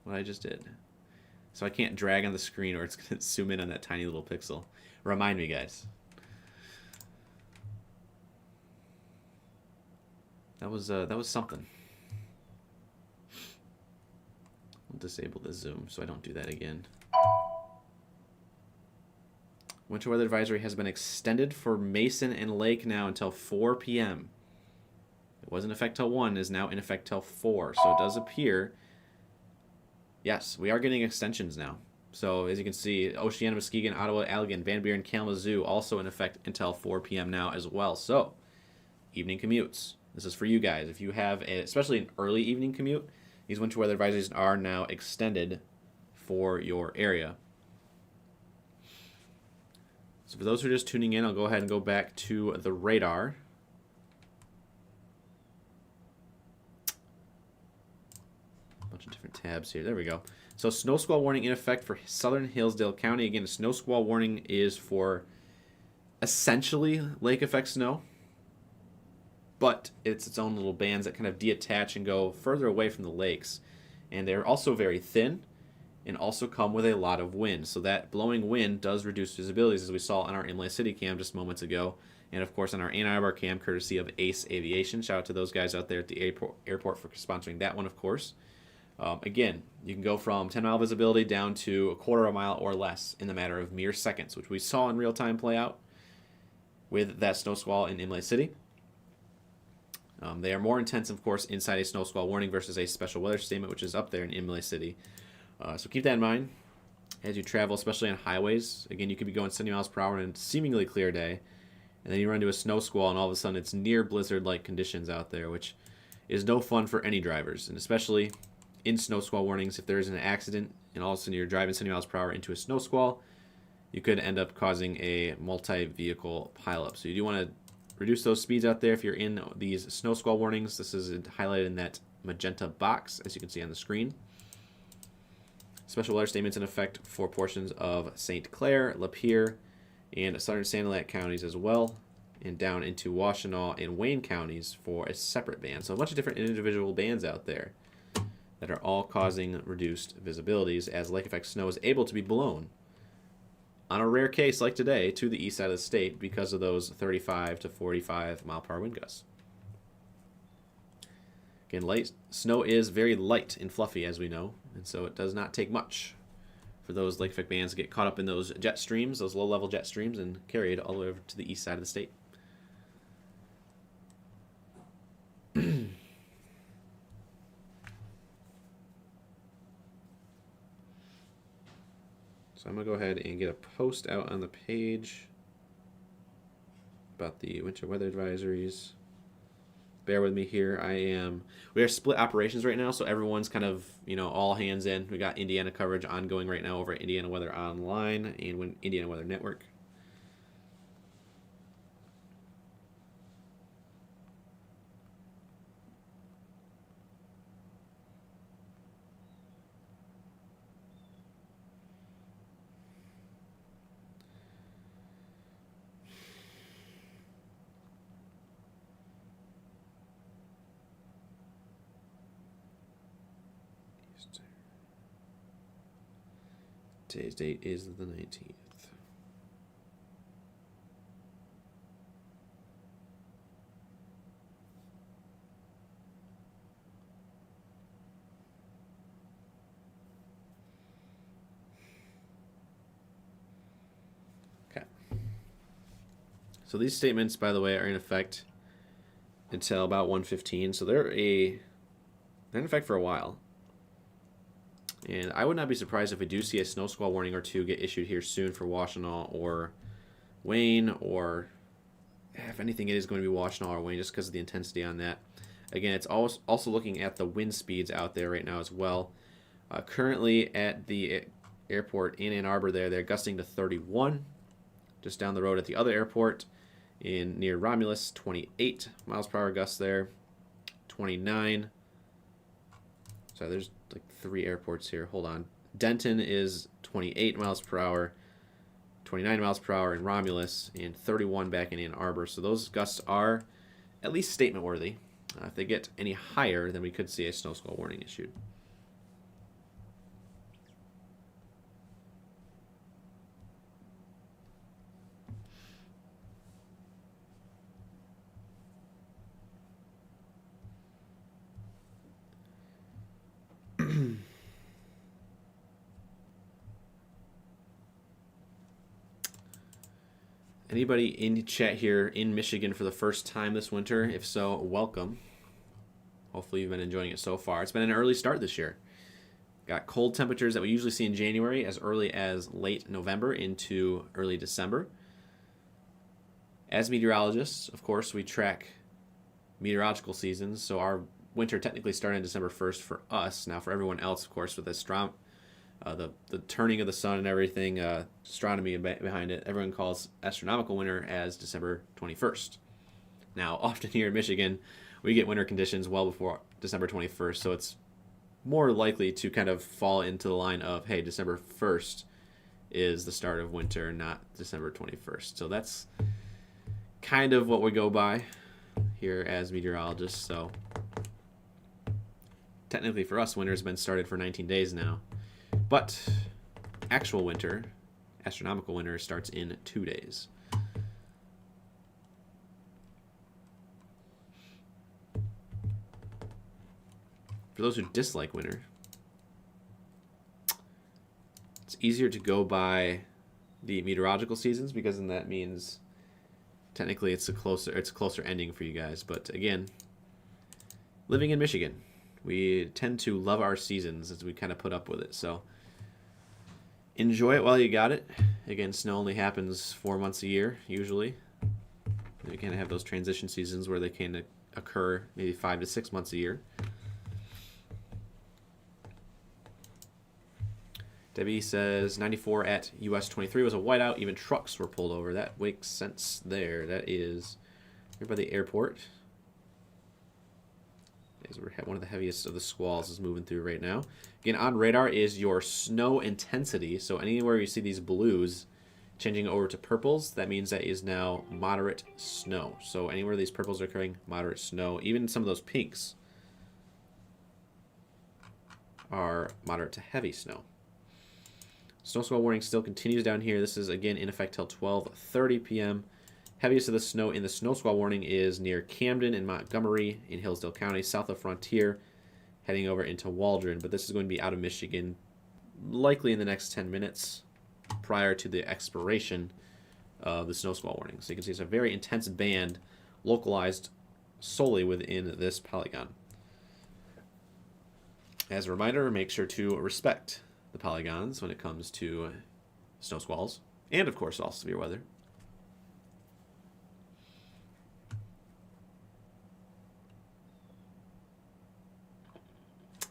what I just did. So I can't drag on the screen or it's going to zoom in on that tiny little pixel. Remind me, guys. That was something. I'll disable the zoom so I don't do that again. Winter weather advisory has been extended for Mason and Lake now until 4 p.m. It was in effect till 1, is now in effect till 4. So it does appear, yes, we are getting extensions now. So as you can see, Oceana, Muskegon, Ottawa, Allegan, Van Buren, Kalamazoo also in effect until 4 p.m. now as well. So evening commutes. This is for you guys. If you have, especially an early evening commute, these winter weather advisories are now extended for your area. So for those who are just tuning in, I'll go ahead and go back to the radar. A bunch of different tabs here. There we go. So snow squall warning in effect for southern Hillsdale County. Again, a snow squall warning is for essentially lake effect snow, but it's its own little bands that kind of detach and go further away from the lakes. And they're also very thin and also come with a lot of wind. So that blowing wind does reduce visibilities, as we saw on our Imlay City cam just moments ago. And of course on our Ann Arbor cam, courtesy of Ace Aviation. Shout out to those guys out there at the airport for sponsoring that one, of course. Again, you can go from 10-mile visibility down to a quarter of a mile or less in the matter of mere seconds, which we saw in real time play out with that snow squall in Imlay City. They are more intense, of course, inside a snow squall warning versus a special weather statement, which is up there in Imlay City. So keep that in mind as you travel, especially on highways. Again, you could be going 70 miles per hour in a seemingly clear day, and then you run into a snow squall, and all of a sudden it's near blizzard-like conditions out there, which is no fun for any drivers, and especially in snow squall warnings. If there is an accident and all of a sudden you're driving 70 miles per hour into a snow squall, you could end up causing a multi-vehicle pileup. So you do want to reduce those speeds out there if you're in these snow squall warnings. This is highlighted in that magenta box, as you can see on the screen. Special weather statements in effect for portions of St. Clair, Lapeer, and southern Sanilac counties as well, and down into Washtenaw and Wayne counties for a separate ban. So a bunch of different individual bans out there that are all causing reduced visibilities as lake effect snow is able to be blown on a rare case like today to the east side of the state because of those 35 to 45 mile per hour wind gusts. Again, light snow is very light and fluffy, as we know, and so it does not take much for those lake effect bands to get caught up in those jet streams, those low-level jet streams, and carried all the way over to the east side of the state. So I'm going to go ahead and get a post out on the page about the winter weather advisories. Bear with me here. We are split operations right now, so everyone's kind of, all hands in. We got Indiana coverage ongoing right now over at Indiana Weather Online and Indiana Weather Network. Today's date is the 19th. Okay. So these statements, by the way, are in effect until about 1:15. So they're in effect for a while. And I would not be surprised if we do see a snow squall warning or two get issued here soon for Washtenaw or Wayne, or if anything, it is going to be Washtenaw or Wayne just because of the intensity on that. Again, it's also looking at the wind speeds out there right now as well. Currently at the airport in Ann Arbor they're gusting to 31. Just down the road at the other airport near Romulus, 28 miles per hour gusts there, 29. So there's like 3 airports here. Hold on. Denton is 28 miles per hour, 29 miles per hour in Romulus, and 31 back in Ann Arbor. So those gusts are at least statement worthy. If they get any higher, then we could see a snow squall warning issued. Anybody in chat here in Michigan for the first time this winter? If so, welcome. Hopefully you've been enjoying it so far. It's been an early start this year. Got cold temperatures that we usually see in January as early as late November into early December. As meteorologists, of course, we track meteorological seasons, so our winter technically started on December 1st for us. Now for everyone else, of course, with the turning of the sun and everything, astronomy behind it, everyone calls astronomical winter as December 21st. Now, often here in Michigan, we get winter conditions well before December 21st, so it's more likely to kind of fall into the line of, hey, December 1st is the start of winter, not December 21st. So that's kind of what we go by here as meteorologists. So technically for us, winter has been started for 19 days now. But actual winter, astronomical winter, starts in 2 days. For those who dislike winter, it's easier to go by the meteorological seasons because then that means technically it's a closer ending for you guys. But again, living in Michigan, we tend to love our seasons as we kind of put up with it. So enjoy it while you got it. Again, snow only happens 4 months a year, usually. You kind of have those transition seasons where they can occur maybe 5 to 6 months a year. Debbie says 94 at US 23 was a whiteout. Even trucks were pulled over. That makes sense there. That is here by the airport. One of the heaviest of the squalls is moving through right now. Again, on radar is your snow intensity. So anywhere you see these blues changing over to purples, that means that is now moderate snow. So anywhere these purples are occurring, moderate snow. Even some of those pinks are moderate to heavy snow. Snow squall warning still continues down here. This is again in effect till 12:30 p.m. Heaviest of the snow in the snow squall warning is near Camden and Montgomery in Hillsdale County, south of Frontier, heading over into Waldron. But this is going to be out of Michigan, likely in the next 10 minutes prior to the expiration of the snow squall warning. So you can see it's a very intense band localized solely within this polygon. As a reminder, make sure to respect the polygons when it comes to snow squalls and, of course, all severe weather.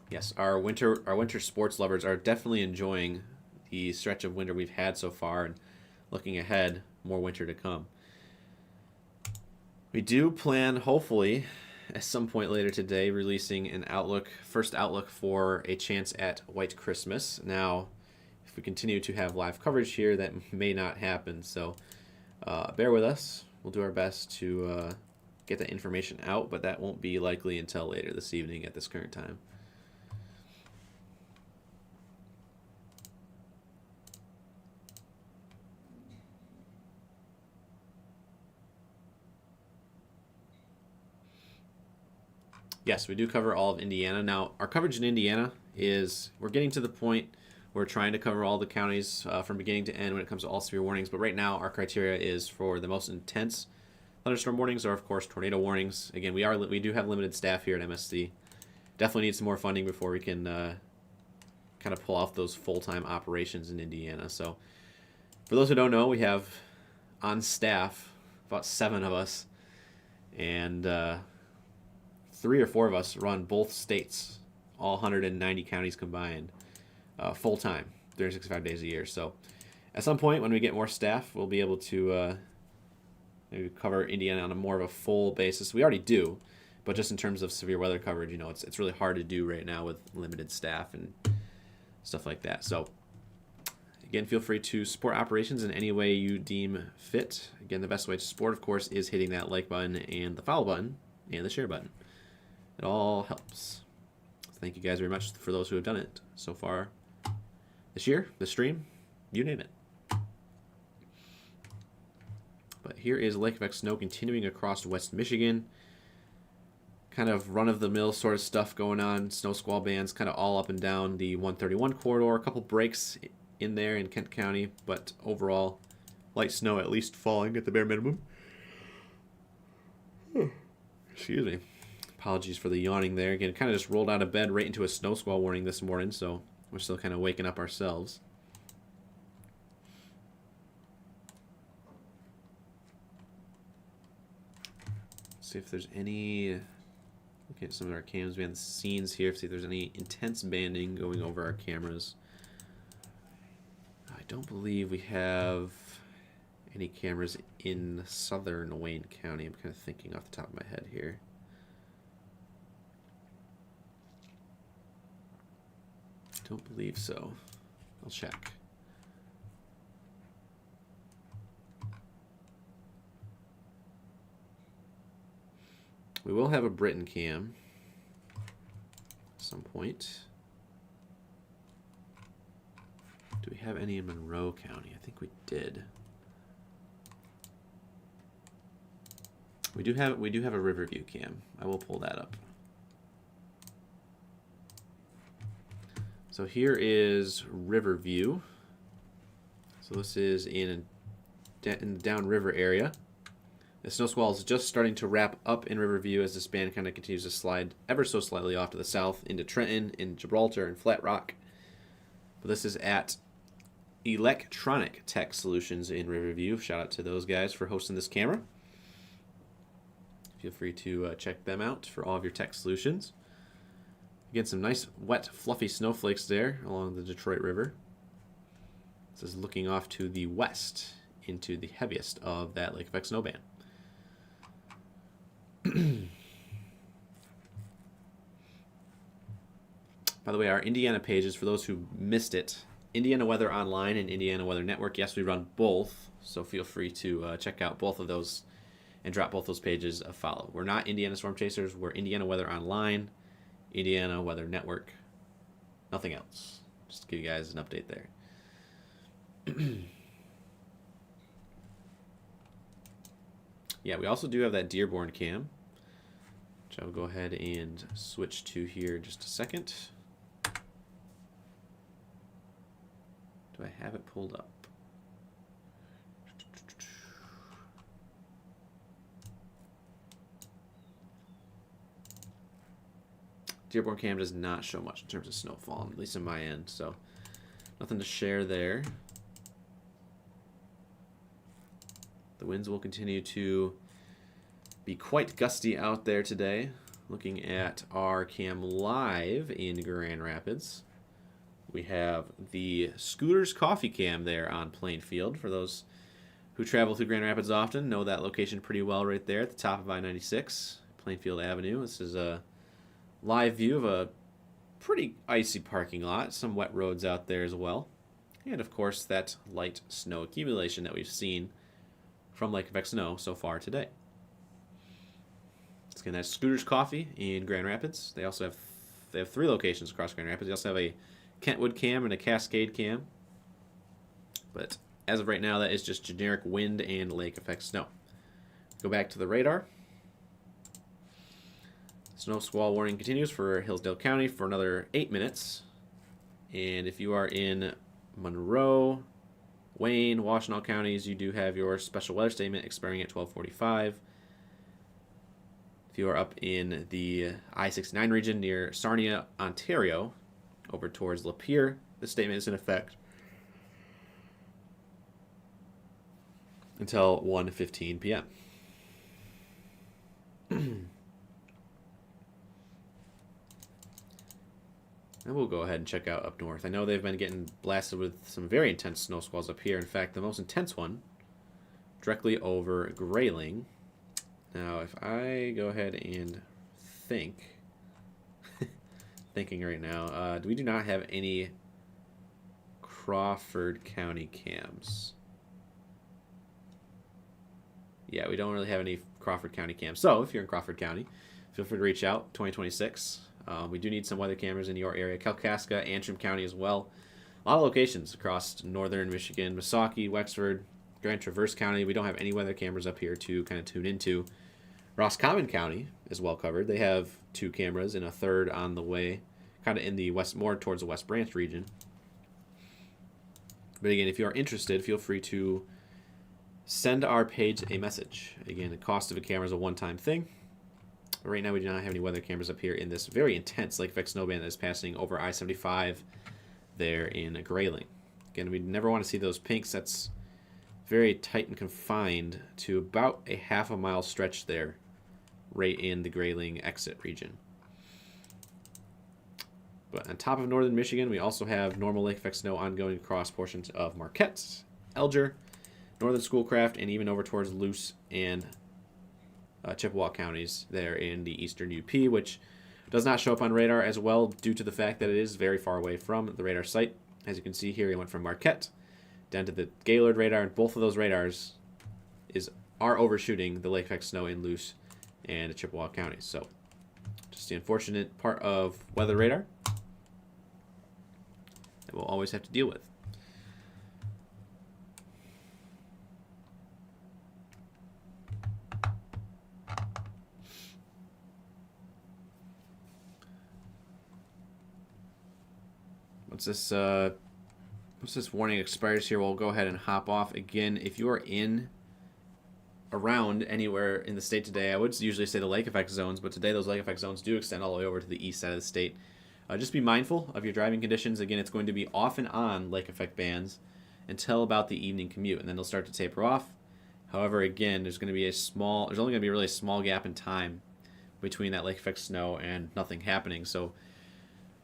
Yes, our winter sports lovers are definitely enjoying the stretch of winter we've had so far, and looking ahead, more winter to come. We do plan, hopefully, at some point later today, releasing an first outlook for a chance at White Christmas. Now, if we continue to have live coverage here, that may not happen, so bear with us. We'll do our best to get that information out, but that won't be likely until later this evening at this current time. Yes, we do cover all of Indiana. Now, our coverage in Indiana is, we're getting to the point where we're trying to cover all the counties from beginning to end when it comes to all severe warnings. But right now, our criteria is for the most intense thunderstorm warnings or, of course, tornado warnings. Again, we do have limited staff here at MSC. Definitely need some more funding before we can kind of pull off those full-time operations in Indiana. So, for those who don't know, we have on staff about 7 of us, and 3 or 4 of us run both states, all 190 counties combined, full-time, 365 days a year. So, at some point when we get more staff, we'll be able to maybe cover Indiana on a more of a full basis. We already do, but just in terms of severe weather coverage, you know, it's really hard to do right now with limited staff and stuff like that. So, again, feel free to support operations in any way you deem fit. Again, the best way to support, of course, is hitting that like button and the follow button and the share button. It all helps. Thank you guys very much for those who have done it so far this year, this stream, you name it. But here is lake effect snow continuing across West Michigan. Kind of run-of-the-mill sort of stuff going on. Snow squall bands kind of all up and down the 131 corridor. A couple breaks in there in Kent County, but overall, light snow at least falling at the bare minimum. Excuse me. Apologies for the yawning there. Again, kind of just rolled out of bed right into a snow squall warning this morning, so we're still kind of waking up ourselves. See if there's any... Look at some of our cams behind the scenes here. See if there's any intense banding going over our cameras. I don't believe we have any cameras in southern Wayne County. I'm kind of thinking off the top of my head here. Don't believe so. I'll check. We will have a Britain cam at some point. Do we have any in Monroe County? I think we did. We do have a Riverview cam. I will pull that up. So here is Riverview. So this is in the downriver area. The snow squall is just starting to wrap up in Riverview as this band kind of continues to slide ever so slightly off to the south into Trenton, in Gibraltar, and Flat Rock. But this is at Electronic Tech Solutions in Riverview. Shout out to those guys for hosting this camera. Feel free to check them out for all of your tech solutions. Again, some nice, wet, fluffy snowflakes there along the Detroit River. This is looking off to the west into the heaviest of that lake effect snow band. By the way, our Indiana pages, for those who missed it, Indiana Weather Online and Indiana Weather Network, yes, we run both, so feel free to check out both of those and drop both those pages a follow. We're not Indiana Storm Chasers, we're Indiana Weather Online, Indiana Weather Network, nothing else. Just to give you guys an update there. Yeah, we also do have that Dearborn cam, which I'll go ahead and switch to here in just a second. Do I have it pulled up? Dearborn cam does not show much in terms of snowfall, at least in my end, so nothing to share there. The winds will continue to be quite gusty out there today. Looking at our cam live in Grand Rapids, we have the Scooters Coffee cam there on Plainfield. For those who travel through Grand Rapids often, know that location pretty well right there at the top of I-96, Plainfield Avenue. This is a live view of a pretty icy parking lot, some wet roads out there as well, and of course that light snow accumulation that we've seen from lake effect snow so far today. Again, that's Scooters Coffee in Grand Rapids. They also have 3 locations across Grand Rapids. They also have a Kentwood cam and a Cascade cam. But as of right now, that is just generic wind and lake effect snow. Go back to the radar. Let's Snow squall warning continues for Hillsdale County for another 8 minutes. And if you are in Monroe, Wayne, Washtenaw counties, you do have your special weather statement expiring at 12:45. If you are up in the I-69 region near Sarnia, Ontario, over towards Lapeer, the statement is in effect until 1:15 p.m. And we'll go ahead and check out up north. I know they've been getting blasted with some very intense snow squalls up here. In fact, the most intense one directly over Grayling. Now, if I go ahead and think, thinking right now, we do not have any Crawford County cams. Yeah, we don't really have any Crawford County cams. So, if you're in Crawford County, feel free to reach out. 2026. We do need some weather cameras in your area. Kalkaska, Antrim County as well. A lot of locations across northern Michigan, Missaukee, Wexford, Grand Traverse County. We don't have any weather cameras up here to kind of tune into. Roscommon County is well covered. They have 2 cameras and a third on the way, kind of in the west, more towards the West Branch region. But again, if you are interested, feel free to send our page a message. Again, the cost of a camera is a one-time thing. Right now, we do not have any weather cameras up here in this very intense lake effect snowband that is passing over I-75 there in Grayling. Again, we never want to see those pinks. That's very tight and confined to about a half-a-mile stretch there, right in the Grayling exit region. But on top of northern Michigan, we also have normal lake effect snow ongoing across portions of Marquette, Elger, northern Schoolcraft, and even over towards Luce and Chippewa counties there in the eastern UP, which does not show up on radar as well due to the fact that it is very far away from the radar site. As you can see here, it went from Marquette down to the Gaylord radar, and both of those radars are overshooting the lake effect snow in Luce and Chippewa counties. So just the unfortunate part of weather radar that we'll always have to deal with. Once this warning expires here, we'll go ahead and hop off. Again, if you are around anywhere in the state today, I would usually say the lake effect zones, but today those lake effect zones do extend all the way over to the east side of the state. Just be mindful of your driving conditions. Again, it's going to be off and on lake effect bands until about the evening commute, and then they'll start to taper off. However, again, there's only going to be a really small gap in time between that lake effect snow and nothing happening. So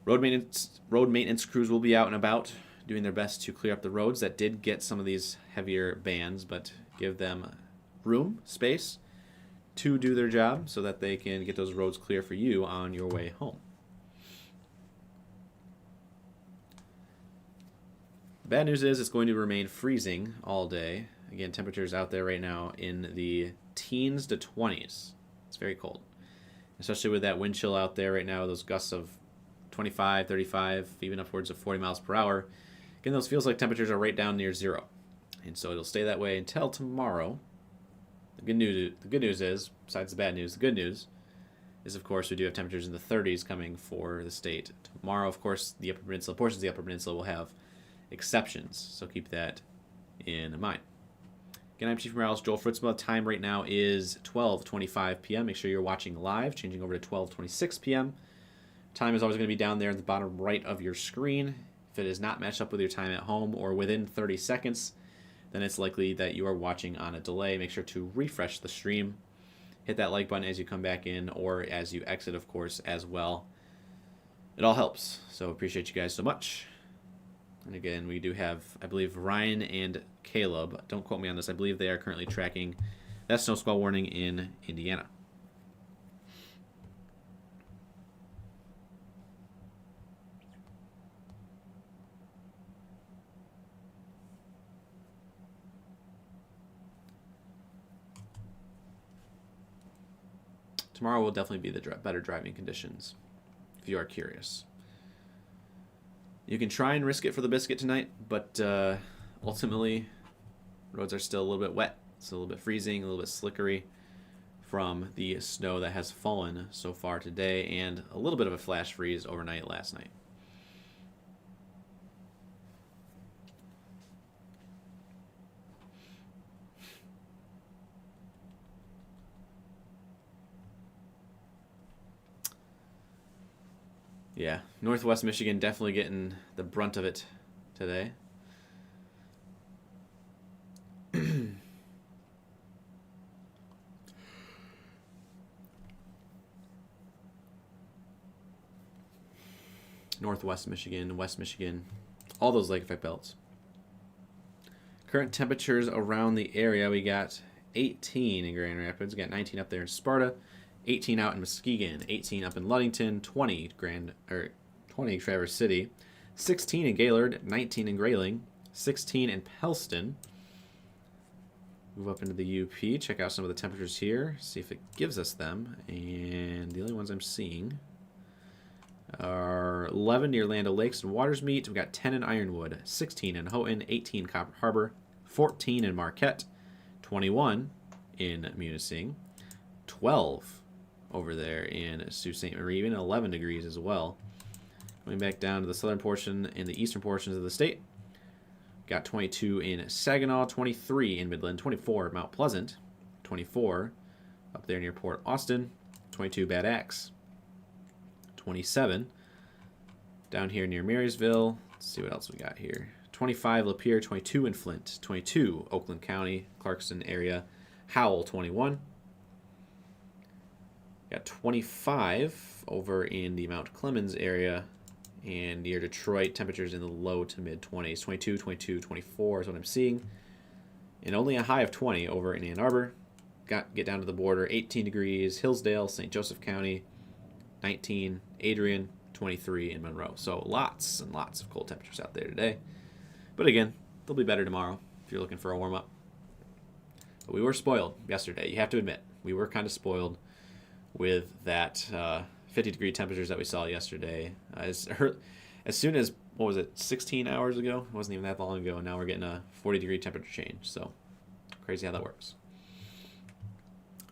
road maintenance crews will be out and about doing their best to clear up the roads that did get some of these heavier bands, but give them space to do their job so that they can get those roads clear for you on your way home. The bad news is it's going to remain freezing all day. Again, temperatures out there right now in the teens to 20s. It's very cold, especially with that wind chill out there right now, those gusts of 25, 35, even upwards of 40 miles per hour. Again, those feels like temperatures are right down near zero. And so it'll stay that way until tomorrow. The good news is, besides the bad news, the good news is, of course, we do have temperatures in the 30s coming for the state. Tomorrow, of course, the Upper Peninsula, portions of the Upper Peninsula will have exceptions. So keep that in mind. Again, I'm Chief Meteorologist Joel Fritzma. Time right now is 12:25 p.m. Make sure you're watching live, changing over to 12:26 p.m. Time is always going to be down there at the bottom right of your screen. If it is not matched up with your time at home or within 30 seconds, then it's likely that you are watching on a delay. Make sure to refresh the stream. Hit that like button as you come back in or as you exit, of course, as well. It all helps. So appreciate you guys so much. And again, we do have, I believe, Ryan and Caleb. Don't quote me on this. I believe they are currently tracking that snow squall warning in Indiana. Tomorrow will definitely be the better driving conditions, if you are curious. You can try and risk it for the biscuit tonight, but ultimately, roads are still a little bit wet. It's a little bit freezing, a little bit slickery from the snow that has fallen so far today and a little bit of a flash freeze overnight last night. Yeah, Northwest Michigan definitely getting the brunt of it today. Northwest Michigan, West Michigan, all those lake effect belts. Current temperatures around the area, we got 18 in Grand Rapids, we got 19 up there in Sparta, 18 out in Muskegon, 18 up in Ludington, 20 Traverse City, 16 in Gaylord, 19 in Grayling, 16 in Pellston. Move up into the UP, check out some of the temperatures here, see if it gives us them. And the only ones I'm seeing are 11 near Land O'Lakes and Watersmeet. We've got 10 in Ironwood, 16 in Houghton, 18 Copper Harbor, 14 in Marquette, 21 in Munising, 12 over there in Sault Ste. Marie, even 11 degrees as well. Going back down to the southern portion and the eastern portions of the state. Got 22 in Saginaw, 23 in Midland, 24 Mount Pleasant, 24 up there near Port Austin, 22 Bad Axe, 27 down here near Marysville. Let's see what else we got here. 25 Lapeer, 22 in Flint, 22 Oakland County, Clarkston area, Howell 21. Got 25 over in the Mount Clemens area and near Detroit, temperatures in the low to mid 20s. 22, 22, 24 is what I'm seeing. And only a high of 20 over in Ann Arbor. Get down to the border, 18 degrees, Hillsdale, St. Joseph County, 19, Adrian, 23 in Monroe. So lots and lots of cold temperatures out there today. But again, they'll be better tomorrow if you're looking for a warm-up. But we were spoiled yesterday, you have to admit. We were kind of spoiled with that 50-degree temperatures that we saw yesterday. As soon as, 16 hours ago? It wasn't even that long ago, and now we're getting a 40-degree temperature change. So crazy how that works.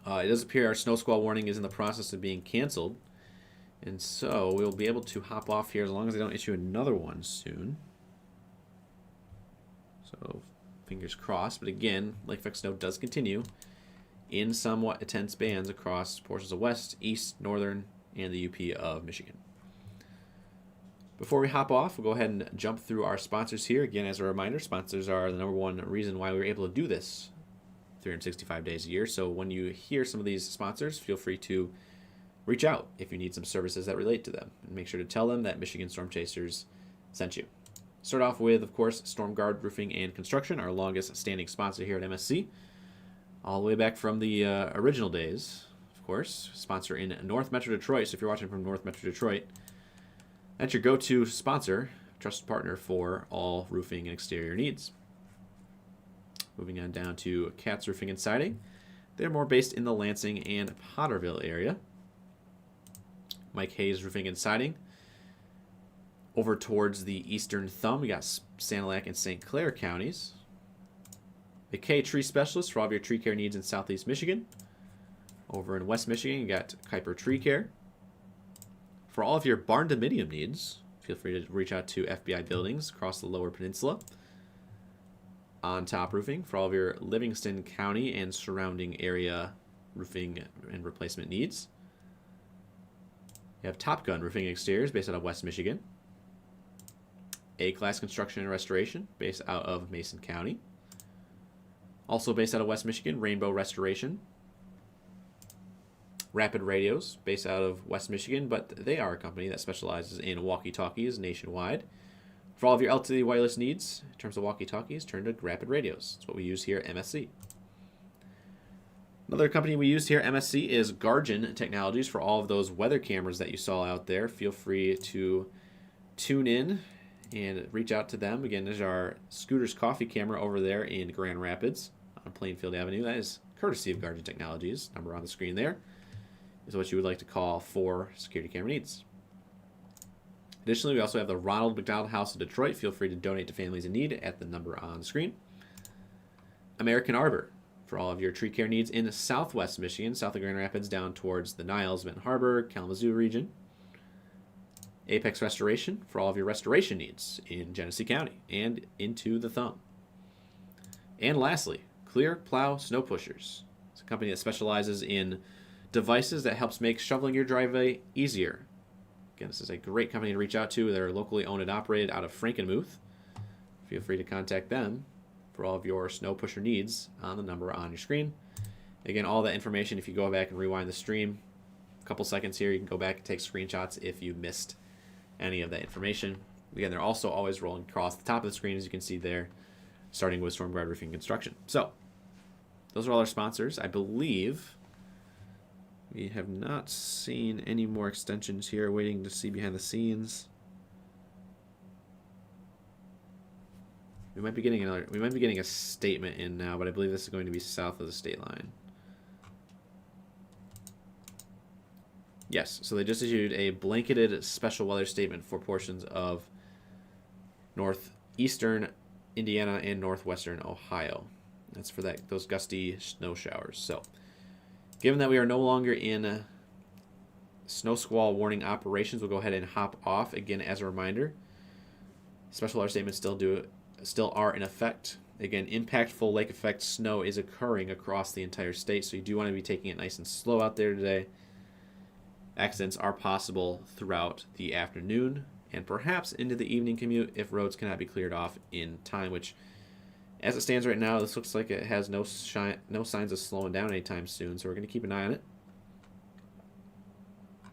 It does appear our snow squall warning is in the process of being canceled. And so we'll be able to hop off here as long as they don't issue another one soon. So fingers crossed. But again, lake effect snow does continue in somewhat intense bands across portions of west, east, northern, and the UP of Michigan. Before we hop off, we'll go ahead and jump through our sponsors here. Again, as a reminder, sponsors are the number one reason why we were able to do this 365 days a year. So when you hear some of these sponsors, feel free to reach out if you need some services that relate to them. And make sure to tell them that Michigan Storm Chasers sent you. Start off with, of course, Storm Guard Roofing and Construction, our longest standing sponsor here at MSC. All the way back from the original days, of course. Sponsor in North Metro Detroit. So if you're watching from North Metro Detroit, that's your go-to sponsor, trusted partner for all roofing and exterior needs. Moving on down to Katz Roofing and Siding. They're more based in the Lansing and Potterville area. Mike Hayes Roofing and Siding. Over towards the eastern thumb, we got Sanilac and St. Clair counties. McKay Tree Specialist for all of your tree care needs in southeast Michigan. Over in West Michigan, you got Kuiper Tree Care. For all of your barn dominium needs, feel free to reach out to FBI Buildings across the Lower Peninsula. On Top Roofing for all of your Livingston County and surrounding area roofing and replacement needs. You have Top Gun Roofing and Exteriors based out of West Michigan. A-Class Construction and Restoration based out of Mason County. Also based out of West Michigan, Rainbow Restoration. Rapid Radios based out of West Michigan, but they are a company that specializes in walkie-talkies nationwide. For all of your LTE wireless needs, in terms of walkie-talkies, turn to Rapid Radios. That's what we use here at MSC. Another company we use here at MSC is Guardian Technologies for all of those weather cameras that you saw out there. Feel free to tune in and reach out to them. Again, there's our Scooter's Coffee camera over there in Grand Rapids on Plainfield Avenue. That is courtesy of Guardian Technologies. Number on the screen there is what you would like to call for security camera needs. Additionally, we also have the Ronald McDonald House in Detroit. Feel free to donate to families in need at the number on the screen. American Arbor for all of your tree care needs in southwest Michigan, south of Grand Rapids, down towards the Niles, Benton Harbor, Kalamazoo region. Apex Restoration for all of your restoration needs in Genesee County and into the Thumb. And lastly, Clear Plow Snow Pushers. It's a company that specializes in devices that helps make shoveling your driveway easier. Again, this is a great company to reach out to. They're locally owned and operated out of Frankenmuth. Feel free to contact them for all of your snow pusher needs on the number on your screen. Again, all that information, if you go back and rewind the stream, a couple seconds here, you can go back and take screenshots if you missed any of that information. Again, they're also always rolling across the top of the screen, as you can see there, starting with Storm Guard Roofing Construction. So, those are all our sponsors. I believe we have not seen any more extensions here. Waiting to see behind the scenes. We might be getting a statement in now, but I believe this is going to be south of the state line. Yes, so they just issued a blanketed special weather statement for portions of northeastern Indiana and northwestern Ohio. That's for those gusty snow showers. So, given that we are no longer in snow squall warning operations, we'll go ahead and hop off. Again, as a reminder, special weather statements still are in effect. Again, impactful lake effect snow is occurring across the entire state, so you do want to be taking it nice and slow out there today. Accidents are possible throughout the afternoon and perhaps into the evening commute if roads cannot be cleared off in time, which, as it stands right now, this looks like it has no signs of slowing down anytime soon, so we're going to keep an eye on it. I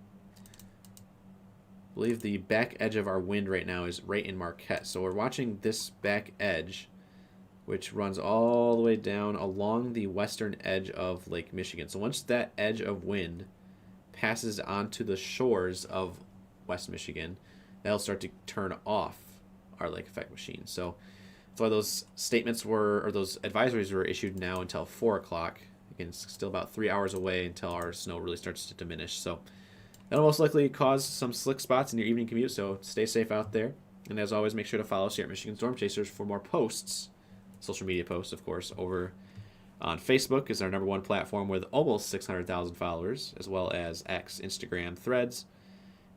believe the back edge of our wind right now is right in Marquette, so we're watching this back edge, which runs all the way down along the western edge of Lake Michigan. So once that edge of wind passes onto the shores of West Michigan, that'll start to turn off our lake effect machine. So that's why those statements or those advisories were issued now until 4 o'clock. Again, it's still about 3 hours away until our snow really starts to diminish. So that'll most likely cause some slick spots in your evening commute, so stay safe out there. And as always, make sure to follow us here at Michigan Storm Chasers for more posts, social media posts, of course, over on Facebook is our #1 platform with almost 600,000 followers, as well as X, Instagram, Threads,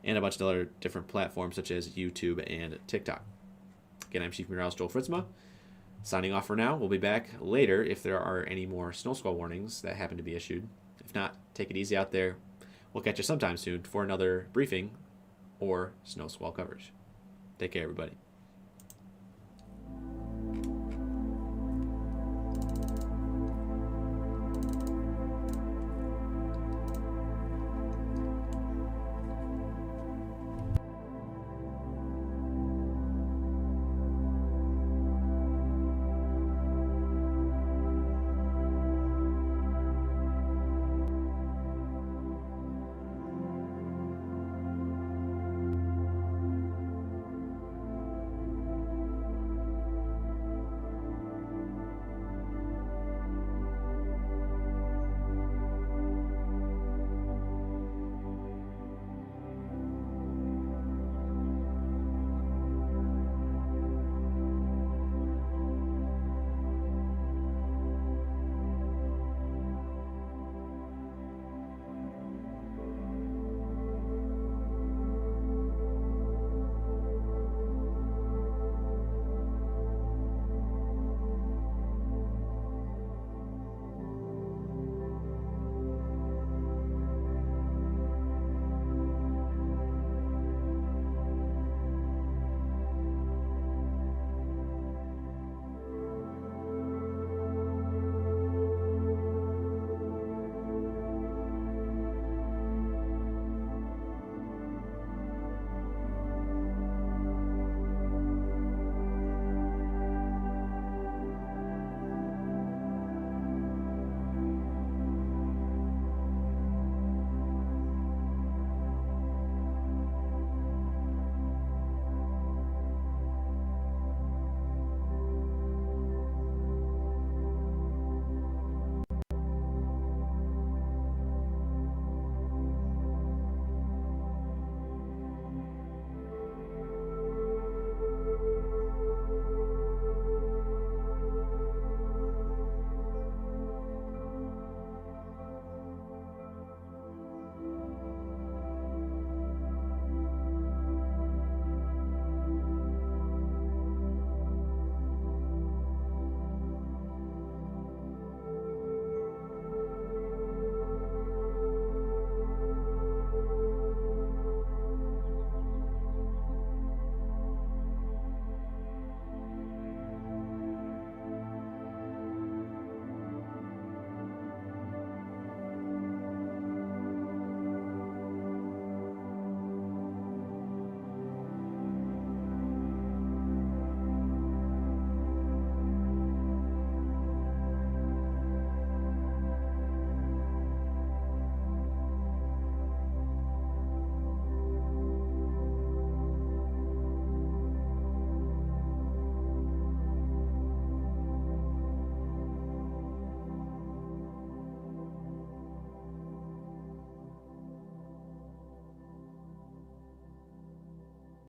and a bunch of other different platforms such as YouTube and TikTok. Again, I'm Chief Meteorologist Joel Fritzma, signing off for now. We'll be back later if there are any more snow squall warnings that happen to be issued. If not, take it easy out there. We'll catch you sometime soon for another briefing or snow squall coverage. Take care, everybody.